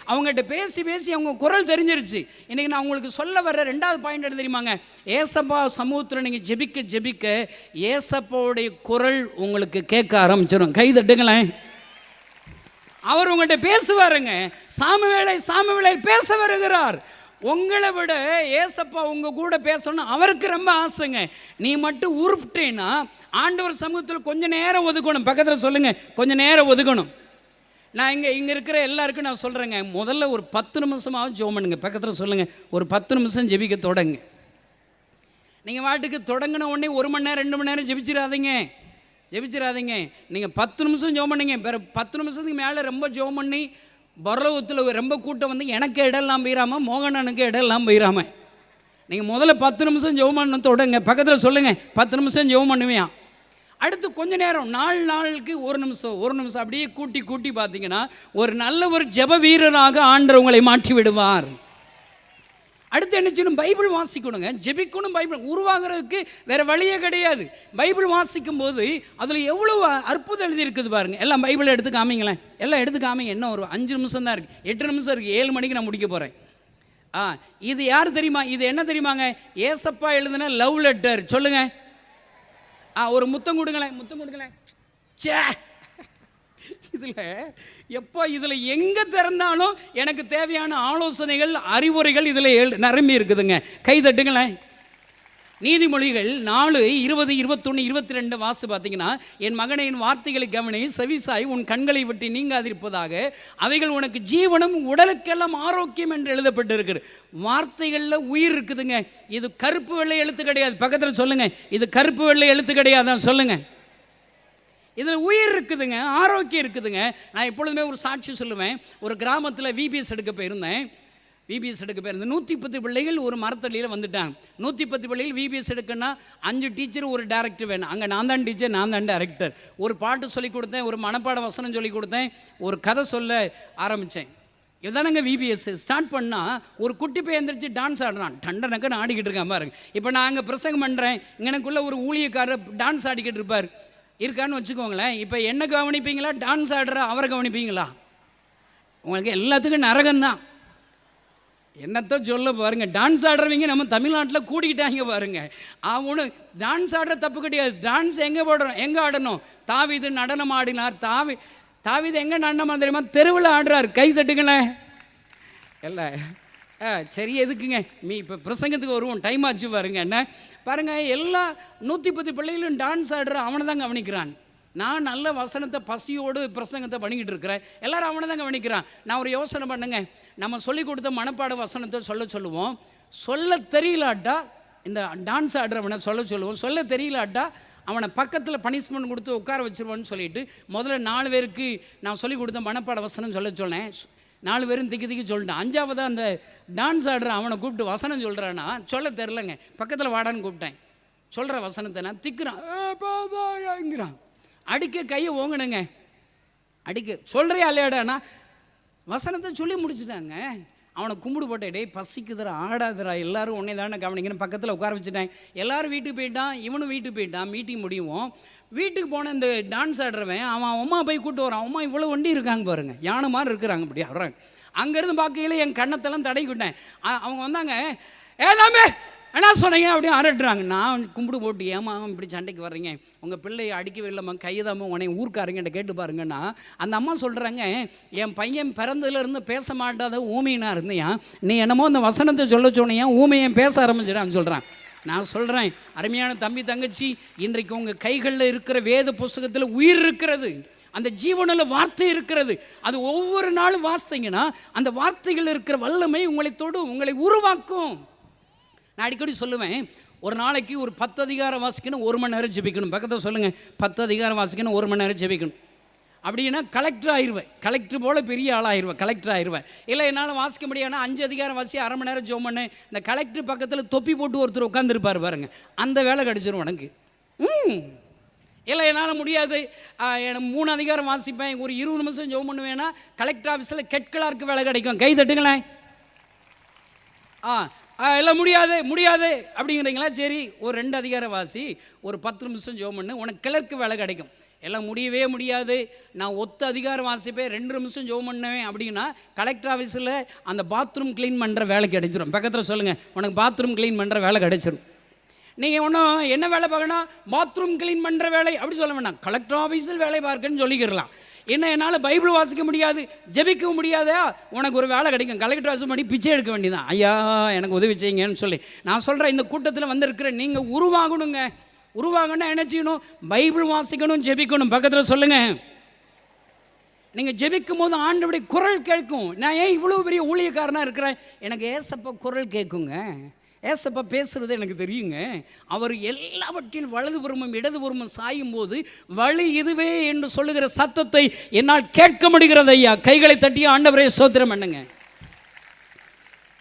அவங்ககிட்ட பேசி பேசி அவங்க குரல் தெரிஞ்சிருச்சு. இன்றைக்கி நான் உங்களுக்கு சொல்ல வர்ற 2வது பாயிண்ட் என்ன தெரியுமாங்க, ஏசப்பா சமூகத்தில் நீங்கள் ஜெபிக்க ஜெபிக்க ஏசப்பாவுடைய குரல் உங்களுக்கு கேட்க ஆரம்பிச்சிடும். கை தட்டுங்களேன். அவர் உங்கள்கிட்ட பேசுவாருங்க. சாமுவேலை பேச வருகிறார். உங்களை விட ஏசப்பா உங்கள் கூட பேசணும் அவருக்கு ரொம்ப ஆசைங்க. நீ மட்டும் உருப்பிட்டேன்னா ஆண்டவர் சமூகத்தில் கொஞ்சம் நேரம் ஒதுக்கணும். பக்கத்தில் சொல்லுங்கள், கொஞ்சம் நேரம் ஒதுக்கணும். நான் இங்கே இருக்கிற எல்லாருக்கும் நான் சொல்கிறேங்க, முதல்ல ஒரு 10 நிமிஷமாவது ஜெபம் பண்ணுங்க. பக்கத்தில் சொல்லுங்கள், ஒரு 10 நிமிஷம் ஜெபிக்க தொடங்க. நீங்கள் வாட்டுக்கு தொடங்கின உடனே 1 மணி நேரம் 2 மணி நேரம் ஜெபிச்சிடாதீங்க. நீங்கள் 10 நிமிஷம் ஜெபம் பண்ணுங்க. பிற 10 நிமிஷத்துக்கு மேலே ரொம்ப ஜெபம் பண்ணி பரலோகத்தில் ரொம்ப கூட்டம் வந்து எனக்கு இடம்லாம் போயிடாமல் மோகனனுக்கு இடம்லாம் போயிடாமல் நீங்கள் முதல்ல 10 நிமிஷம் ஜெபம் பண்ண தொடங்க. பக்கத்தில் சொல்லுங்கள், 10 நிமிஷம் ஜெபம் பண்ணுவேன். அடுத்து கொஞ்ச நேரம் 4 நாளுக்கு 1 நிமிஷம் அப்படியே கூட்டி பார்த்தீங்கன்னா ஒரு நல்ல ஒரு ஜெப வீரராக ஆண்டவர் உங்களை மாற்றி விடுவார். அடுத்து என்ன செய்யணும், பைபிள் வாசிக்கணுங்க, ஜெபிக்கணும். பைபிள் உருவாகிறதுக்கு வேறு வழியே கிடையாது. பைபிள் வாசிக்கும் போது அதில் எவ்வளோ அற்புதம் எழுதியிருக்குது பாருங்கள். எல்லாம் பைபிளை எடுத்து காமிங்களேன், எல்லாம் எடுத்து காமிங்க. என்ன ஒரு 5 நிமிஷம் தான் இருக்குது, 8 நிமிஷம் இருக்குது, 7 மணிக்கு நான் முடிக்க போகிறேன். இது யார் தெரியுமா, இது என்ன தெரியுமாங்க, ஏசப்பா எழுதுன லவ் லெட்டர். சொல்லுங்கள், ஒரு முத்தம் கொடுங்களேன். சே, இதில் எங்கே திறந்தாலும் எனக்கு தேவையான ஆலோசனைகள் அறிவுரைகள் இதில் நிரம்பி இருக்குதுங்க. கை தட்டுங்களேன். நீதிமொழிகள் 4, 20, 21, 22 வாசி பார்த்தீங்கன்னா, என் மகனை என் வார்த்தைகளை கவனி, செவிசாய், உன் கண்களை விட்டு நீங்காதிருப்பதாக, அவைகள் உனக்கு ஜீவனும் உடலுக்கெல்லாம் ஆரோக்கியம் என்று எழுதப்பட்டிருக்கிறது. வார்த்தைகளில் உயிர் இருக்குதுங்க. இது கருப்பு வெள்ளை எழுத்து கிடையாது. பக்கத்தில் சொல்லுங்கள், இது கருப்பு வெள்ளை எழுத்து கிடையாதான் சொல்லுங்கள். இதில் உயிர் இருக்குதுங்க, ஆரோக்கியம் இருக்குதுங்க. நான் எப்பொழுதுமே ஒரு சாட்சி சொல்லுவேன். ஒரு கிராமத்தில் விபிஎஸ் எடுக்க போயிருந்தேன். 110 பிள்ளைகள் ஒரு மரத்தடியில் வந்துட்டாங்க. 110 பிள்ளைகள் விபிஎஸ் எடுக்கன்னா 5 டீச்சர் ஒரு டைரக்டர் வேணும். அங்கே நான் தான் டீச்சர், நான் தான் டைரக்டர். ஒரு பாட்டு சொல்லிக் கொடுத்தேன், ஒரு மனப்பாட வசனம் சொல்லிக் கொடுத்தேன், ஒரு கதை சொல்ல ஆரம்பித்தேன். இதுதானங்க விபிஎஸ். ஸ்டார்ட் பண்ணால் ஒரு குட்டி போய் எழுந்திரிச்சு டான்ஸ் ஆடுறான், டண்டனக்குன்னு ஆடிக்கிட்டு இருக்கான் பாருங்க. இப்போ நான் அங்கே பிரசங்கம் பண்ணுறேன், இங்கனக்குள்ளே ஒரு ஊழியக்காரர் டான்ஸ் ஆடிக்கிட்டு இருக்கான்னு வச்சுக்கோங்களேன். இப்போ என்ன கவனிப்பீங்களா, டான்ஸ் ஆடுற அவரை கவனிப்பீங்களா? உங்களுக்கு எல்லாத்துக்கும் நரகம்தான். என்னத்த சொல்ல பாருங்கள், டான்ஸ் ஆடுறவங்க நம்ம தமிழ்நாட்டில் கூடிக்கிட்டாங்க பாருங்கள். அவனு டான்ஸ் ஆடுற தப்பு கிடையாது. டான்ஸ் எங்கே ஆடணும்? தாவீது நடனம் ஆடினார். தாவீது எங்கே நடனம் தெரியுமா? தெருவில் ஆடுறார். கை தட்டுங்களேன். இல்லை சரி, எதுக்குங்க இப்போ பிரசங்கத்துக்கு வருவோம், டைம் ஆச்சு பாருங்க. என்ன பாருங்கள், எல்லா 110 பிள்ளைகளும் டான்ஸ் ஆடுற அவனை தான் கவனிக்கிறான். நான் நல்ல வசனத்தை பசியோடு பிரசங்கத்தை பண்ணிக்கிட்டு இருக்கிறேன், எல்லாரும் அவனை தான் கவனிக்கிறான். நான் ஒரு யோசனை பண்ணுங்க, நம்ம சொல்லிக் கொடுத்த மனப்பாட வசனத்தை சொல்லுவோம். சொல்ல தெரியலாட்டா இந்த டான்ஸ் ஆடுறவனை சொல்லுவோம். சொல்ல தெரியலாட்டா அவனை பக்கத்தில் பனிஷ்மெண்ட் கொடுத்து உட்கார வச்சிருவோன்னு சொல்லிட்டு முதல்ல 4 பேருக்கு நான் சொல்லிக் கொடுத்த மனப்பாட வசனம் சொன்னேன். 4 பேரும் திக்கி சொல்லிட்டேன். 5ஆவது அந்த டான்ஸ் ஆடுற அவனை கூப்பிட்டு வசனம் சொல்கிறான்னா சொல்ல தெரிலங்க, பக்கத்தில் வாடான்னு கூப்பிட்டேன். சொல்கிற வசனத்தை நான் திக்குறான், அடிக்க கையை ஓங்கணுங்க, அடிக்க சொல்கிறியா இல்லையாடானா வசனத்தை சொல்லி முடிச்சுட்டாங்க. அவனை கும்பிடு போட்டேன், டேய் பசிக்குதுரா, ஆடாதுரா, எல்லோரும் உன்னை தானே கவனிக்கணும். பக்கத்தில் உட்கார வச்சுட்டாங்க. எல்லோரும் வீட்டுக்கு போயிட்டான், இவனும் வீட்டுக்கு போயிட்டான். மீட்டிங் முடியும். வீட்டுக்கு போன இந்த டான்ஸ் ஆடுறவன் அவன் அம்மா போய் கூப்பிட்டு வரான். அம்மா இவ்வளோ வண்டி இருக்காங்க பாருங்க, யானை மாதிரி இருக்கிறாங்க. அப்படி வர்றாங்க. அங்கேருந்து பார்க்கையில் என் கண்ணத்தெல்லாம் தடைக்கிட்டேன். அவங்க வந்தாங்க, ஏதாமே என்ன சொன்னீங்க அப்படியே அரட்டுறாங்க. நான் கும்பிடு போட்டு, ஏமா இப்படி சண்டைக்கு வர்றீங்க, உங்கள் பிள்ளையை அடிக்கவே இல்லைம்மா, கையதாம உன்னை ஊருக்காரங்கிட்ட கேட்டு பாருங்கன்னா அந்த அம்மா சொல்கிறாங்க, என் பையன் பிறந்ததுலேருந்து பேச மாட்டாத ஊமையினா இருந்தியா, நீ என்னமோ அந்த வசனத்தை சொல்ல சொன்னியா, ஊமையன் பேச ஆரம்பிச்சிடான்னு சொல்கிறான். நான் சொல்கிறேன், அருமையான தம்பி தங்கச்சி, இன்றைக்கு உங்கள் கைகளில் இருக்கிற வேத புஸ்தகத்தில் உயிர் இருக்கிறது. அந்த ஜீவனுள்ள வார்த்தை இருக்கிறது. அது ஒவ்வொரு நாளும் வாசித்தீங்கன்னா அந்த வார்த்தைகள் இருக்கிற வல்லமை உங்களை தொடும், உங்களை உருவாக்கும். நான் அடிக்கடி சொல்லுவேன், ஒரு நாளைக்கு ஒரு 10 அதிகாரம் வாசிக்கணும், 1 மணி நேரம் ஜெபிக்கணும். பக்கத்தில் சொல்லுங்கள், 10 அதிகாரம் வாசிக்கணும், 1 மணி நேரம் ஜெபிக்கணும். அப்படின்னா கலெக்டர் ஆயிடுவேன், கலெக்டர் போல் பெரிய ஆளாயிருவேன், கலெக்டர் ஆயிடுவேன். இல்லை என்னால் வாசிக்க முடியாதுன்னா 5 அதிகாரம் வாசி 1/2 மணி நேரம் ஜெபம் பண்ணு. இந்த கலெக்டர் பக்கத்தில் தொப்பி போட்டு ஒருத்தர் உட்காந்துருப்பார் பாருங்க, அந்த வேலை கிடச்சிரும் உனக்கு. இல்லை என்னால் முடியாது, எனக்கு 3 அதிகாரம் வாசிப்பேன், ஒரு 20 நிமிஷம் ஜெபம் பண்ணுவேன்னா கலெக்டர் ஆஃபீஸில் கெட்கலாருக்கு வேலை கிடைக்கும். கை தட்டுங்களேன். எல்லாம் முடியாது முடியாது அப்படிங்கிறீங்களா? சரி, ஒரு 2 அதிகாரம் வாசி, ஒரு 10 நிமிஷம் ஜெபம் பண்ணு, உனக்கு கிளர்க்கு வேலை கிடைக்கும். எல்லாம் முடியவே முடியாது, நான் ஒத்த அதிகாரம் வாசிப்பேன், 2 நிமிஷம் ஜெபம் பண்ணுவேன் அப்படின்னா கலெக்டர் ஆஃபீஸில் அந்த பாத்ரூம் க்ளீன் பண்ணுற வேலை கிடைச்சிடும். பக்கத்தில் சொல்லுங்கள், உனக்கு பாத்ரூம் க்ளீன் பண்ணுற வேலை கிடைச்சிடும். நீங்கள் ஒன்றும் என்ன வேலை பார்க்கணும், பாத்ரூம் க்ளீன் பண்ணுற வேலை அப்படி சொல்ல வேண்டாம், கலெக்டர் ஆஃபீஸில் வேலை பார்க்கன்னு சொல்லிக்கிறலாம். என்ன, என்னால் பைபிள் வாசிக்க முடியாது, ஜெபிக்கவும் முடியாதா, உனக்கு ஒரு வேலை கிடைக்கும், கலெக்டர் ஆஃபீஸ் பண்ணி பிச்சை எடுக்க வேண்டியதான். ஐயா எனக்கு உதவி செய்யுங்கன்னு சொல்லி நான் சொல்கிறேன். இந்த கூட்டத்தில் வந்திருக்கிற நீங்கள் உருவாகணுங்க. உருவாகணும்னா என்ன செய்யணும்? பைபிள் வாசிக்கணும், ஜெபிக்கணும். பக்கத்தில் சொல்லுங்கள். நீங்கள் ஜெபிக்கும் போது ஆண்டவருடைய குரல் கேட்கும். நான் ஏன் இவ்வளோ பெரிய ஊழியக்காரனாக இருக்கிறேன், எனக்கு ஏசப்பா குரல் கேட்குங்க. ஏசப்பா பேசுகிறது எனக்கு தெரியுங்க. அவர் எல்லாவற்றில் வலதுபுறமும் இடதுபுறமும் சாயும் போது வழி இதுவே என்று சொல்லுகிற சத்தத்தை என்னால் கேட்க முடிகிறது. ஐயா கைகளை தட்டி ஆண்டவரே ஸ்தோத்திரம் பண்ணுங்க.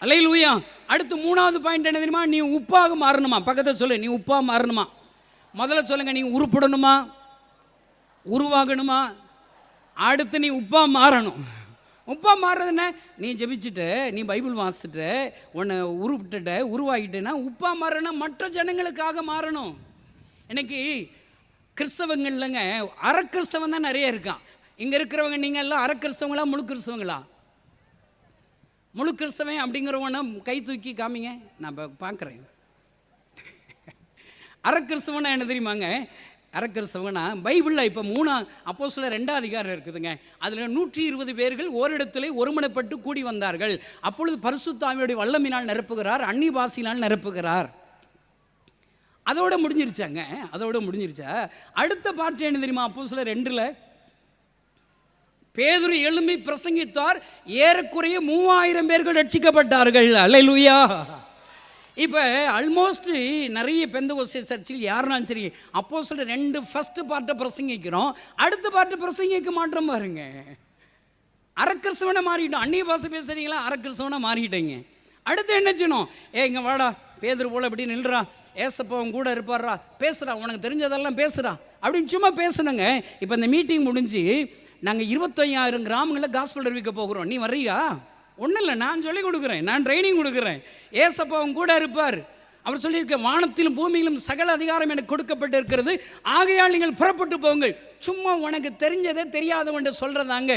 அல்லேலூயா. அடுத்து 3வது பாயிண்ட் என்ன தெரியுமா? நீ உப்பாக மாறணுமா. பக்கத்தில் சொல்லு, நீ உப்பாக மாறணுமா. முதல்ல சொல்லுங்க, நீ உருப்படணுமா, உருவாகணுமா. அடுத்து நீ உப்பா மாறணும். உப்பா மாறுறதுன்னா நீ ஜெபிச்சுட்டு, நீ பைபிள் வாசிச்சுட்டு, உன்னை உருப்பிட்டுட்ட, உருவாகிட்டேன்னா உப்பா மாறணும், மற்ற ஜனங்களுக்காக மாறணும். இன்னைக்கு கிறிஸ்தவங்கள்லங்க அரை கிறிஸ்தவன் தான் நிறைய இருக்கான். இங்கே இருக்கிறவங்க நீங்கள் எல்லாம் அரை கிறிஸ்தவங்களா முழு கிறிஸ்தவங்களா? முழு கிறிஸ்தவன் அப்படிங்கிறவன கை தூக்கி காமிங்க, நான் இப்போ பார்க்குறேன். அரை கிறிஸ்தவனா என்ன தெரியுமாங்க? அரை கிறிஸ்தவனா பைபிளில் இப்போ 3 அப்போஸ்தலர் 2 அதிகாரம் இருக்குதுங்க. அதில் 120 பேர்கள் ஓரிடத்திலே ஒருமனப்பட்டு கூடி வந்தார்கள். அப்பொழுது பரிசுத்த ஆவியுடைய வல்லமையினால் நிரப்புகிறார், அந்நிய பாஷையினால் நிரப்புகிறார். அதோட முடிஞ்சிருச்சாங்க, அதோட முடிஞ்சிருச்சா? அடுத்த பாட்டு என்ன தெரியுமா? அப்போஸ்தலர் 2ல் பேதுரு எழும்பி பிரசங்கித்தார், ஏறக்குறைய 3000 பேர்கள் ரட்சிக்கப்பட்டார்கள். அல்லேலூயா. இப்போ ஆல்மோஸ்ட் நிறைய பெந்தகோஸ்தே சர்ச்சில் யாருனாலும் சரி, அப்போஸ்தலர் 2 ஃபர்ஸ்ட் பார்ட்டை பிரசங்கிக்கிறோம், அடுத்த பார்ட்டை பிரசங்கிக்க மாட்டோம் பாருங்க. அரக்கிறிஸ்தவனை மாறிட்டோம். அந்நிய பாஷை பேசுறீங்களா, அரக்கிறிஸ்தவனை மாறிட்டீங்க. அடுத்து என்ன செய்யணும்? இங்கே வாடா, பேதுரு போல இப்படி நில்றா, ஏசப்பாவும் கூட இருப்பாரா, பேசுகிறா, உனக்கு தெரிஞ்சதெல்லாம் பேசுகிறா அப்படின்னு சும்மா பேசணுங்க. இப்போ இந்த மீட்டிங் முடிஞ்சு நாங்கள் 25,000 கிராமங்களில் காஸ்பல் அறிவிக்க போகிறோம். நீ வர்றீயா? ஒன்றும் இல்லை, நான் சொல்லிக் கொடுக்குறேன், நான் ட்ரைனிங் கொடுக்குறேன். ஏசப்பாவும் கூட இருப்பார். அவர் சொல்லியிருக்க, வானத்திலும் பூமியிலும் சகல அதிகாரம் எனக்கு கொடுக்கப்பட்டு இருக்கிறது, ஆகையால் நீங்கள் புறப்பட்டு போங்கள். சும்மா உனக்கு தெரிஞ்சதே தெரியாதவன்ட்டு சொல்கிறதாங்க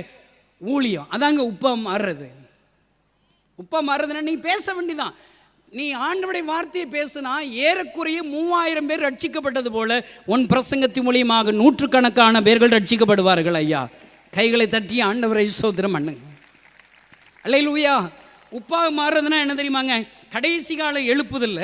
ஊழியம். அதாங்க உப்பா மாறுறது. உப்பா மாறுறதுன்னா நீ பேச வேண்டிதான். நீ ஆண்டவருடைய வார்த்தையை பேசுனா ஏறக்குறைய 3000 பேர் ரட்சிக்கப்பட்டது போல உன் பிரசங்கத்தின் மூலியமாக 100கணக்கான பேர்கள் ரட்சிக்கப்படுவார்கள். ஐயா கைகளை தட்டி ஆண்டவரை ஸ்தோத்திரம் பண்ணுங்க. அல்லேலூயா. உப்பாக மாறுறதுன்னா என்ன தெரியுமாங்க? கடைசி கால எழுப்புதில்ல,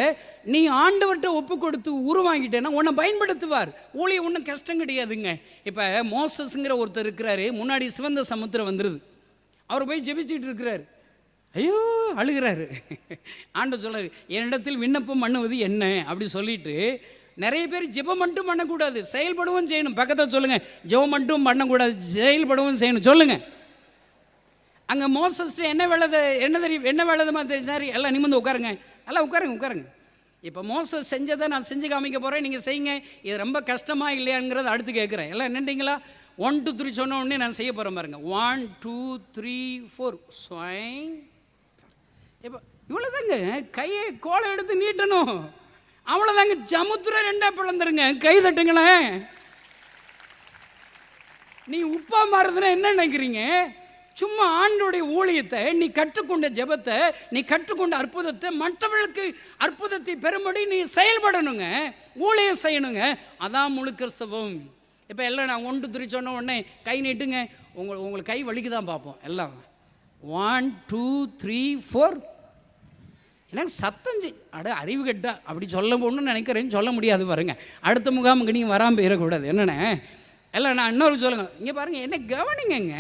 நீ ஆண்டவர்கிட்ட ஒப்பு கொடுத்து உருவாங்கிட்டேன்னா உன்னை பயன்படுத்துவார். ஊழியம் ஒன்றும் கஷ்டம் கிடையாதுங்க. இப்போ மோசஸ்ங்கிற ஒருத்தர் இருக்கிறாரு, முன்னாடி சிவந்த சமுத்திரம் வந்துடுது, அவர் போய் ஜெபிச்சுட்டு இருக்கிறார், ஐயோ அழுகிறாரு. ஆண்டவர் சொல்றாரு, என்னிடத்தில் விண்ணப்பம் பண்ணுவது என்ன அப்படி சொல்லிட்டு. நிறைய பேர் ஜெபம் மட்டும் பண்ணக்கூடாது, செயல்படவும் செய்யணும். பக்கத்தில் சொல்லுங்கள், ஜெபம் மட்டும் பண்ணக்கூடாது, செயல்படவும் செய்யணும். சொல்லுங்கள். அங்கே மோசஸ்ட்டு என்ன வேலை, என்ன தெரியும், என்ன வேலைதுமா தெரியும்? சார் எல்லாம் நிமிர்ந்து உட்காருங்க, எல்லாம் உட்காருங்க. இப்போ மோசஸ் செஞ்சதை நான் செஞ்சு காமிக்க போகிறேன், நீங்கள் செய்யுங்க. இது ரொம்ப கஷ்டமாக இல்லையாங்கிறத அடுத்து கேட்குறேன். எல்லாம் என்னண்டிங்களா? 1 2 3 சொன்ன உடனே நான் செய்ய போகிறேன் பாருங்க. 1 2 3 4 ஸ்வைங். இப்போ இவ்வளோதாங்க, கையை கோலை எடுத்து நீட்டணும், அவ்வளோதாங்க. சமுத்திரம் 2 பிளந்துருங்க. கை தட்டுங்களேன். நீ உப்பா மாறுதுன்னா என்ன நினைக்கிறீங்க? சும்மா ஆண்டோடைய ஊழியத்தை, நீ கற்றுக்கொண்ட ஜெபத்தை, நீ கற்றுக்கொண்ட அற்புதத்தை, மற்றவர்களுக்கு அற்புதத்தை பெறும்படி நீ செயல்படணுங்க, ஊழியம் செய்யணுங்க. அதான் முழு கிறிஸ்தவம். இப்போ எல்லாம் நான் 1 2 3 சொன்ன உடனே கை நீட்டுங்க. உங்களுக்கு கை வலிக்கு தான் பார்ப்போம் எல்லாம். 1 2 3 4. எனக்கு சத்தஞ்சு அட அறிவு கட்டா அப்படி சொல்ல போகணும்னு நினைக்கிறேன்னு சொல்ல முடியாது பாருங்க. அடுத்த முகாமுக்கு நீங்கள் வராமல் போயிடக்கூடாது. என்னென்ன எல்லாம் நான் இன்னொரு சொல்லுங்க, இங்கே பாருங்கள் என்ன கவனிங்கங்க,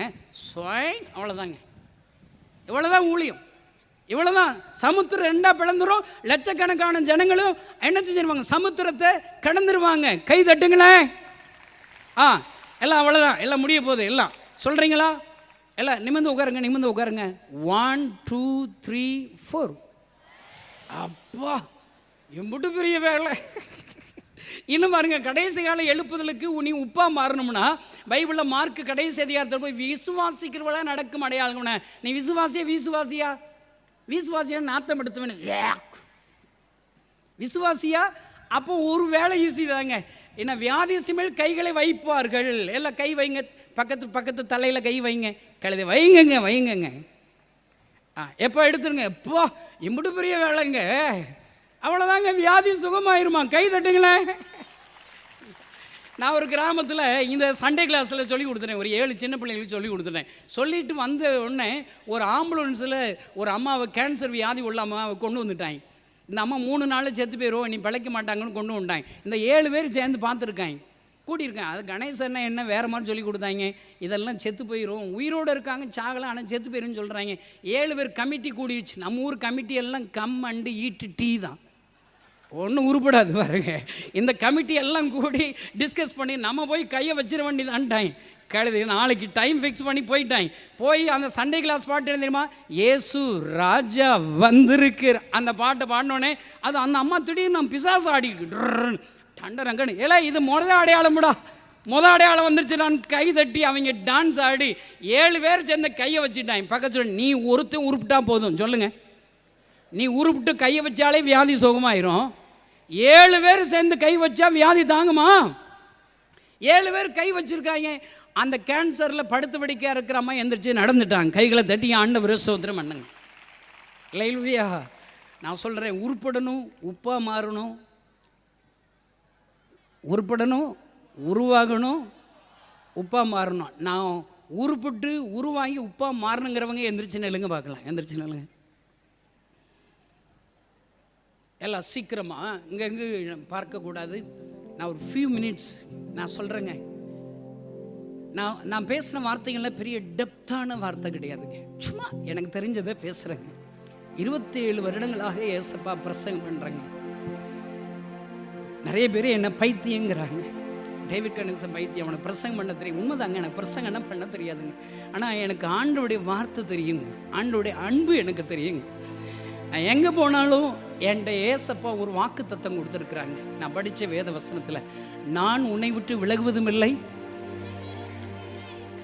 அவ்வளோதாங்க. இவ்வளோதான் ஊழியம், இவ்வளோதான். சமுத்திரம் ரெண்டாக பிளந்துரும். லட்சக்கணக்கான ஜனங்களும் என்ன செஞ்சிருவாங்க, சமுத்திரத்தை கடந்துருவாங்க. கை தட்டுங்களேன். எல்லாம் அவ்வளோதான், எல்லாம் முடிய போகுது. எல்லாம் சொல்கிறீங்களா? எல்லாம் நிமிர்ந்து உட்காருங்க, நிமிர்ந்து உட்காருங்க. 1 2 3 4. அப்பா எம்பிட்டு பெரிய வேலை. இன்னும் பாருங்க, கடைசி கால எழுப்புதலுக்கு நீ உப்பா மாறணும்னா பைபிளில் மார்க் கடைசி அதிகாரத்தில் போய் விசுவாசிக்கிறவளா நடக்கும் அடையாளம். நீ விசுவாசியா நாத்தம் எடுத்துவேன் விசுவாசியா. அப்போ ஒரு வேலை ஈஸி தாங்க. என்ன, வியாதிசி மேல் கைகளை வைப்பார்கள். எல்லாம் கை வைங்க, பக்கத்து தலையில் கை வைங்க, கழுதை வைங்கங்க. எப்போ எடுத்துருங்க. எப்போ இம்பிட்டு பெரிய வேலைங்க. அவ்வளோதாங்க, வியாதி சுகமாயிருமா. கை தட்டுங்களேன். நான் ஒரு கிராமத்தில் இந்த சண்டே கிளாஸில் சொல்லி கொடுத்துட்டேன். ஒரு 7 சின்ன பிள்ளைங்களுக்கு சொல்லி கொடுத்துட்டேன். சொல்லிட்டு வந்த உடனே ஒரு ஆம்புலன்ஸில் ஒரு அம்மாவை, கேன்சர் வியாதி உள்ள அம்மாவை கொண்டு வந்துட்டாங்க. இந்த அம்மா 3 நாளில் செத்து போயிடுவோம், நீ பிழைக்க மாட்டாங்கன்னு கொண்டு வந்துட்டாங்க. இந்த 7 பேர் சேர்ந்து பார்த்துருக்காங்க, கூட்டியிருக்கேன். அது கணேசன்னா என்ன வேறு மாதிரி சொல்லி கொடுத்தாங்க. இதெல்லாம் செத்து போயிடும், உயிரோடு இருக்காங்க சாகலாம், ஆனால் செத்து போயிடும்னு சொல்கிறாங்க. 7 பேர் கமிட்டி கூடிடுச்சு. நம்ம ஊர் கமிட்டி எல்லாம் கம் அண்டு ஈட்டு டீ தான், ஒன்றும் உருப்படாது பாருங்க. இந்த கமிட்டி எல்லாம் கூடி டிஸ்கஸ் பண்ணி நம்ம போய் கையை வச்சிட வேண்டியதான்ட்டாங்க. கழுது நாளைக்கு டைம் ஃபிக்ஸ் பண்ணி போயிட்டாங்க. போய் அந்த சண்டே கிளாஸ் பாட்டு என்ன தெரியுமா, ஏசு ராஜா வந்திருக்கு. அந்த பாட்டை பாடினோடனே அது அந்த அம்மா திடீர்னு நம்ம பிசாசு ஆடிக்கிட்டு டண்டரங்கன்னு, ஏல இது அடையாளம்டா, அடையாளம் வந்துருச்சு. நான் கை தட்டி அவங்க டான்ஸ் ஆடி 7 பேர் சேர்ந்து கையை வச்சுட்டாங்க. பக்கத்தில் நீ ஒருத்தன் உருப்பிட்டா போதும் சொல்லுங்க, நீ உருப்பிட்டு கையை வச்சாலே வியாதி சுகமாயிரும். 7 பேர் சேர்ந்து கை வச்சா வியாதி தாங்குமா? 7 பேர் கை வச்சிருக்காங்க. அந்த கேன்சரில் படுத்து வெடிக்க இருக்கிற அம்மா எந்திரிச்சு நடந்துட்டாங்க. கைகளை தட்டி ஆண்டவரே ஸ்தோத்திரம் பண்ணுங்க. இல்லையா, நான் சொல்கிறேன், உருப்படணும், உப்பா மாறணும், உருப்படணும், உருவாகணும், உப்பா மாறணும். நான் உருப்பிட்டு உருவாகி உப்பா மாறணுங்கிறவங்க எந்திரிச்சு நில்லுங்க பார்க்கலாம். எந்திரிச்சு நில்லுங்க எல்லாம் சீக்கிரமாக. இங்கே பார்க்கக்கூடாது. நான் ஒரு ஃபியூ மினிட்ஸ் நான் சொல்கிறேங்க. நான் பேசின வார்த்தைகள்லாம் பெரிய டெப்த்தான வார்த்தை கிடையாதுங்க, சும்மா எனக்கு தெரிஞ்சதை பேசுகிறேங்க. 27 வருடங்களாக ஏசப்பா பிரசங்கம் பண்ணுறேங்க. நிறைய பேர் என்ன பைத்தியங்கிறாங்க. டேவிட் கணேசன் பைத்தியம், அவனை பிரசங்கம் பண்ண தெரியும். உண்மைதாங்க, எனக்கு பிரசங்கம் என்ன பண்ண தெரியாதுங்க. ஆனால் எனக்கு ஆண்டோடைய வார்த்தை தெரியுங்க, ஆண்டோடைய அன்பு எனக்கு தெரியுங்க. நான் எங்கே போனாலும் என்கிட்ட ஏசப்பா ஒரு வாக்கு தத்தம் கொடுத்துருக்குறாங்க. நான் படித்த வேத வசனத்தில், நான் உன்னை விட்டு விலகுவதும் இல்லை.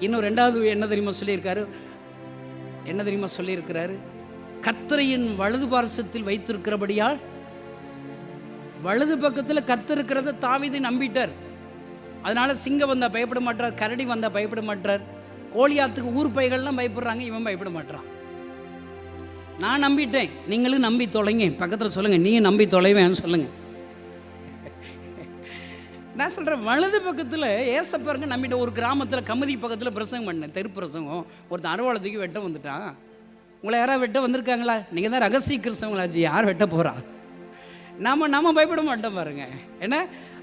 இன்னும் 2வது என்ன தெரியுமா சொல்லியிருக்கிறாரு, கர்த்தரின் வலது பார்சத்தில் வைத்திருக்கிறபடியால், வலது பக்கத்தில் கர்த்தர் இருக்கிறத தாவீது நம்பிட்டார். அதனால சிங்கம் வந்தால் பயப்பட மாட்டார், கரடி வந்தால் பயப்பட மாட்டார், கோலியாத்துக்கு ஊர் பைகள்லாம் பயப்படுறாங்க, இவன் பயப்பட மாட்டான். நான் நம்பிட்டேன், நீங்களும் நம்பி தொலைங்க. பக்கத்தில் சொல்லுங்கள், நீயும் நம்பி தொலைவேன்னு சொல்லுங்கள். நான் சொல்கிறேன், வலது பக்கத்தில் ஏசப்பாருங்க நம்பிட்ட. ஒரு கிராமத்தில் கமதி பக்கத்தில் பிரசங்கம் பண்ணேன், தெரு பிரசங்கம். ஒருத்தன் அறுவாளத்துக்கு வெட்ட வந்துட்டான். உங்களை யாராவது வெட்ட வந்திருக்காங்களா? நீங்கள் தான் ரகசிய கிறிஸ்தவங்களாச்சு, யார் வெட்ட போகிறா? நம்ம பயப்பட மாட்டோம் பாருங்க. ஏன்னா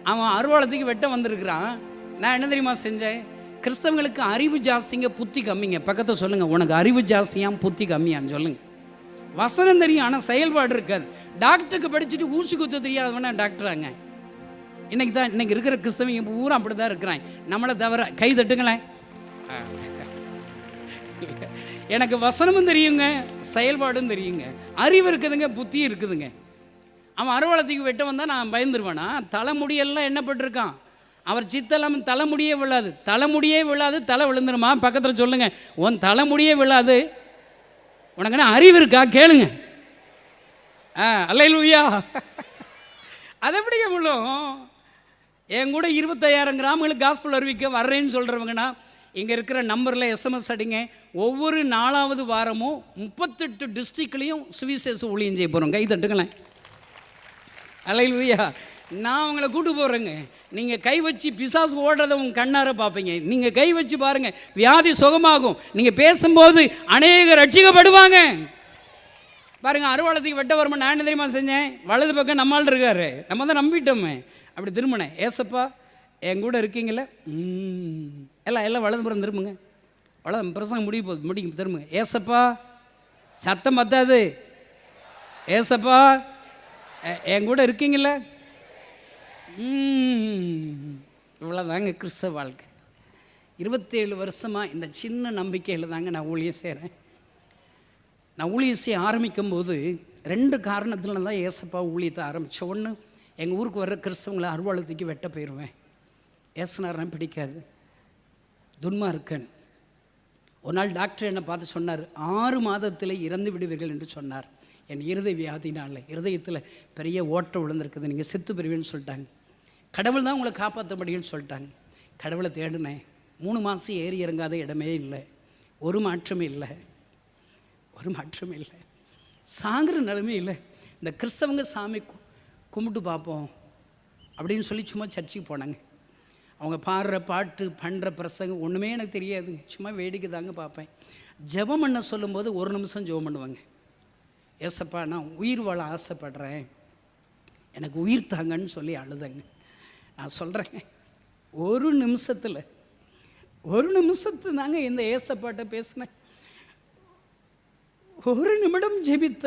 அவன் அறுவாளத்துக்கு வெட்ட வந்திருக்கிறான். நான் என்ன தெரியுமா செஞ்சேன், கிறிஸ்தவங்களுக்கு அறிவு ஜாஸ்திங்க, புத்தி கம்மிங்க. பக்கத்தை சொல்லுங்கள், உனக்கு அறிவு ஜாஸ்தியாம் புத்தி கம்மியான்னு சொல்லுங்கள். வசனம் தெரியும், ஆனால் செயல்பாடு இருக்காது. டாக்டருக்கு படிச்சுட்டு ஊசி குத்த தெரியாதவனா டாக்டராங்க. இன்னைக்கு இருக்கிற கிறிஸ்தவங்க பூரா அப்படி தான் இருக்கிறாங்க, நம்மளை தவிர. கை தட்டுங்களேன். எனக்கு வசனமும் தெரியுங்க, செயல்பாடும் தெரியுங்க, அறிவு இருக்குதுங்க, புத்தி இருக்குதுங்க. அவன் அறுவலத்துக்கு வெட்ட வந்தால் நான் பயந்துருவானா? தலைமுடியெல்லாம் எண்ணப்பட்டிருக்கான். அவர் சித்தெல்லாம் தலைமுடியே விழாது, தலை விழுந்துருமா? பக்கத்தில் சொல்லுங்கள், உன் தலைமுடியே விழாது. உனக்கு என்ன அறிவு இருக்கா? கேளுங்க. அல்லேலூயா. அது எப்படிங்க விழும்? என் கூட 25,000 கிராமங்களுக்கு காஸ்பல் அறிவிக்க வர்றேன்னு சொல்கிறவங்கன்னா இங்கே இருக்கிற நம்பரில் SMS அடிங்க. ஒவ்வொரு 4வது வாரமும் 38 டிஸ்ட்ரிக்ட்லேயும் சுவிசேஷ ஊழியம் செய்ய போகிறோம். கை தட்டுங்களேன். அல்லேலூயா. நான் உங்களை கூட்டு போகிறேங்க. நீங்கள் கை வச்சு பிசாசு ஓடுறதை உங்கள் கண்ணார பார்ப்பீங்க. நீங்கள் கை வச்சு பாருங்கள், வியாதி சுகமாகும். நீங்கள் பேசும்போது அநேகர் ரட்சிக்கப்படுவாங்க. பாருங்கள், அறுவாளத்துக்கு வெட்ட வருமா? நான் என்ன தெரியுமா செஞ்சேன், வலது பக்கம் நம்மால் இருக்காரு, நம்ம தான் நம்பிட்டோமே. அப்படி திரும்பினேன், ஏசப்பா என் கூட இருக்கீங்களே? எல்லாம் வலதுபுறம் திரும்புங்க. வலது பிரசங்கம் முடியும் திரும்புங்க. ஏசப்பா, சத்தம் பத்தாது. ஏசப்பா, என் கூட இருக்கீங்களே? இவ்வளோதாங்க கிறிஸ்தவ வாழ்க்கை. 27 வருஷமாக இந்த சின்ன நம்பிக்கையில் தாங்க நான் ஊழியம் செய்கிறேன். நான் ஊழியம் செய்ய ஆரம்பிக்கும்போது 2 காரணத்தில் தான் ஏசப்பா ஊழியத்தை ஆரம்பித்தேன். ஒன்று, எங்கள் ஊருக்கு வர்ற கிறிஸ்தவங்களை அருவாளத்துக்கு வெட்ட போயிடுவேன். ஏசுனார்னா பிடிக்காது, துன்மார்க்கன். ஒரு நாள் டாக்டர் என்னை பார்த்து சொன்னார், 6 மாதத்தில் இறந்து விடுவீர்கள் என்று சொன்னார். என் இருதய வியாதினால் இருதயத்தில் பெரிய ஓட்டை விழுந்திருக்குது, நீங்கள் செத்து பெறுவீன்னு சொல்லிட்டாங்க. கடவுள் தான் உங்களை காப்பாற்ற முடியும்னு சொல்லிட்டாங்க. கடவுளை தேடினேன். 3 மாதம் ஏறி இறங்காத இடமே இல்லை. ஒரு மாற்றமே இல்லை. சாங்கிற நிலைமை இல்லை. இந்த கிறிஸ்தவங்க சாமி கும்பிட்டு பார்ப்போம் அப்படின்னு சொல்லி சும்மா சர்ச்சுக்கு போனாங்க. அவங்க பாடுற பாட்டு, பண்ணுற பிரசங்கம் ஒன்றுமே எனக்கு தெரியாதுங்க. சும்மா வேடிக்கை தாங்க பார்ப்பேன். ஜெபம் பண்ண சொல்லும்போது 1 நிமிஷம் ஜெபம் பண்ணுவாங்க. ஏசப்பா, நான் உயிர் வாழ ஆசைப்படுறேன், எனக்கு உயிர் தாங்கன்னு சொல்லி அழுதங்க. நான் சொல்கிறேங்க, 1 நிமிஷத்து தாங்க இந்த ஏசப்பாட்ட பேசினேன். 1 நிமிடம் ஜெபித்த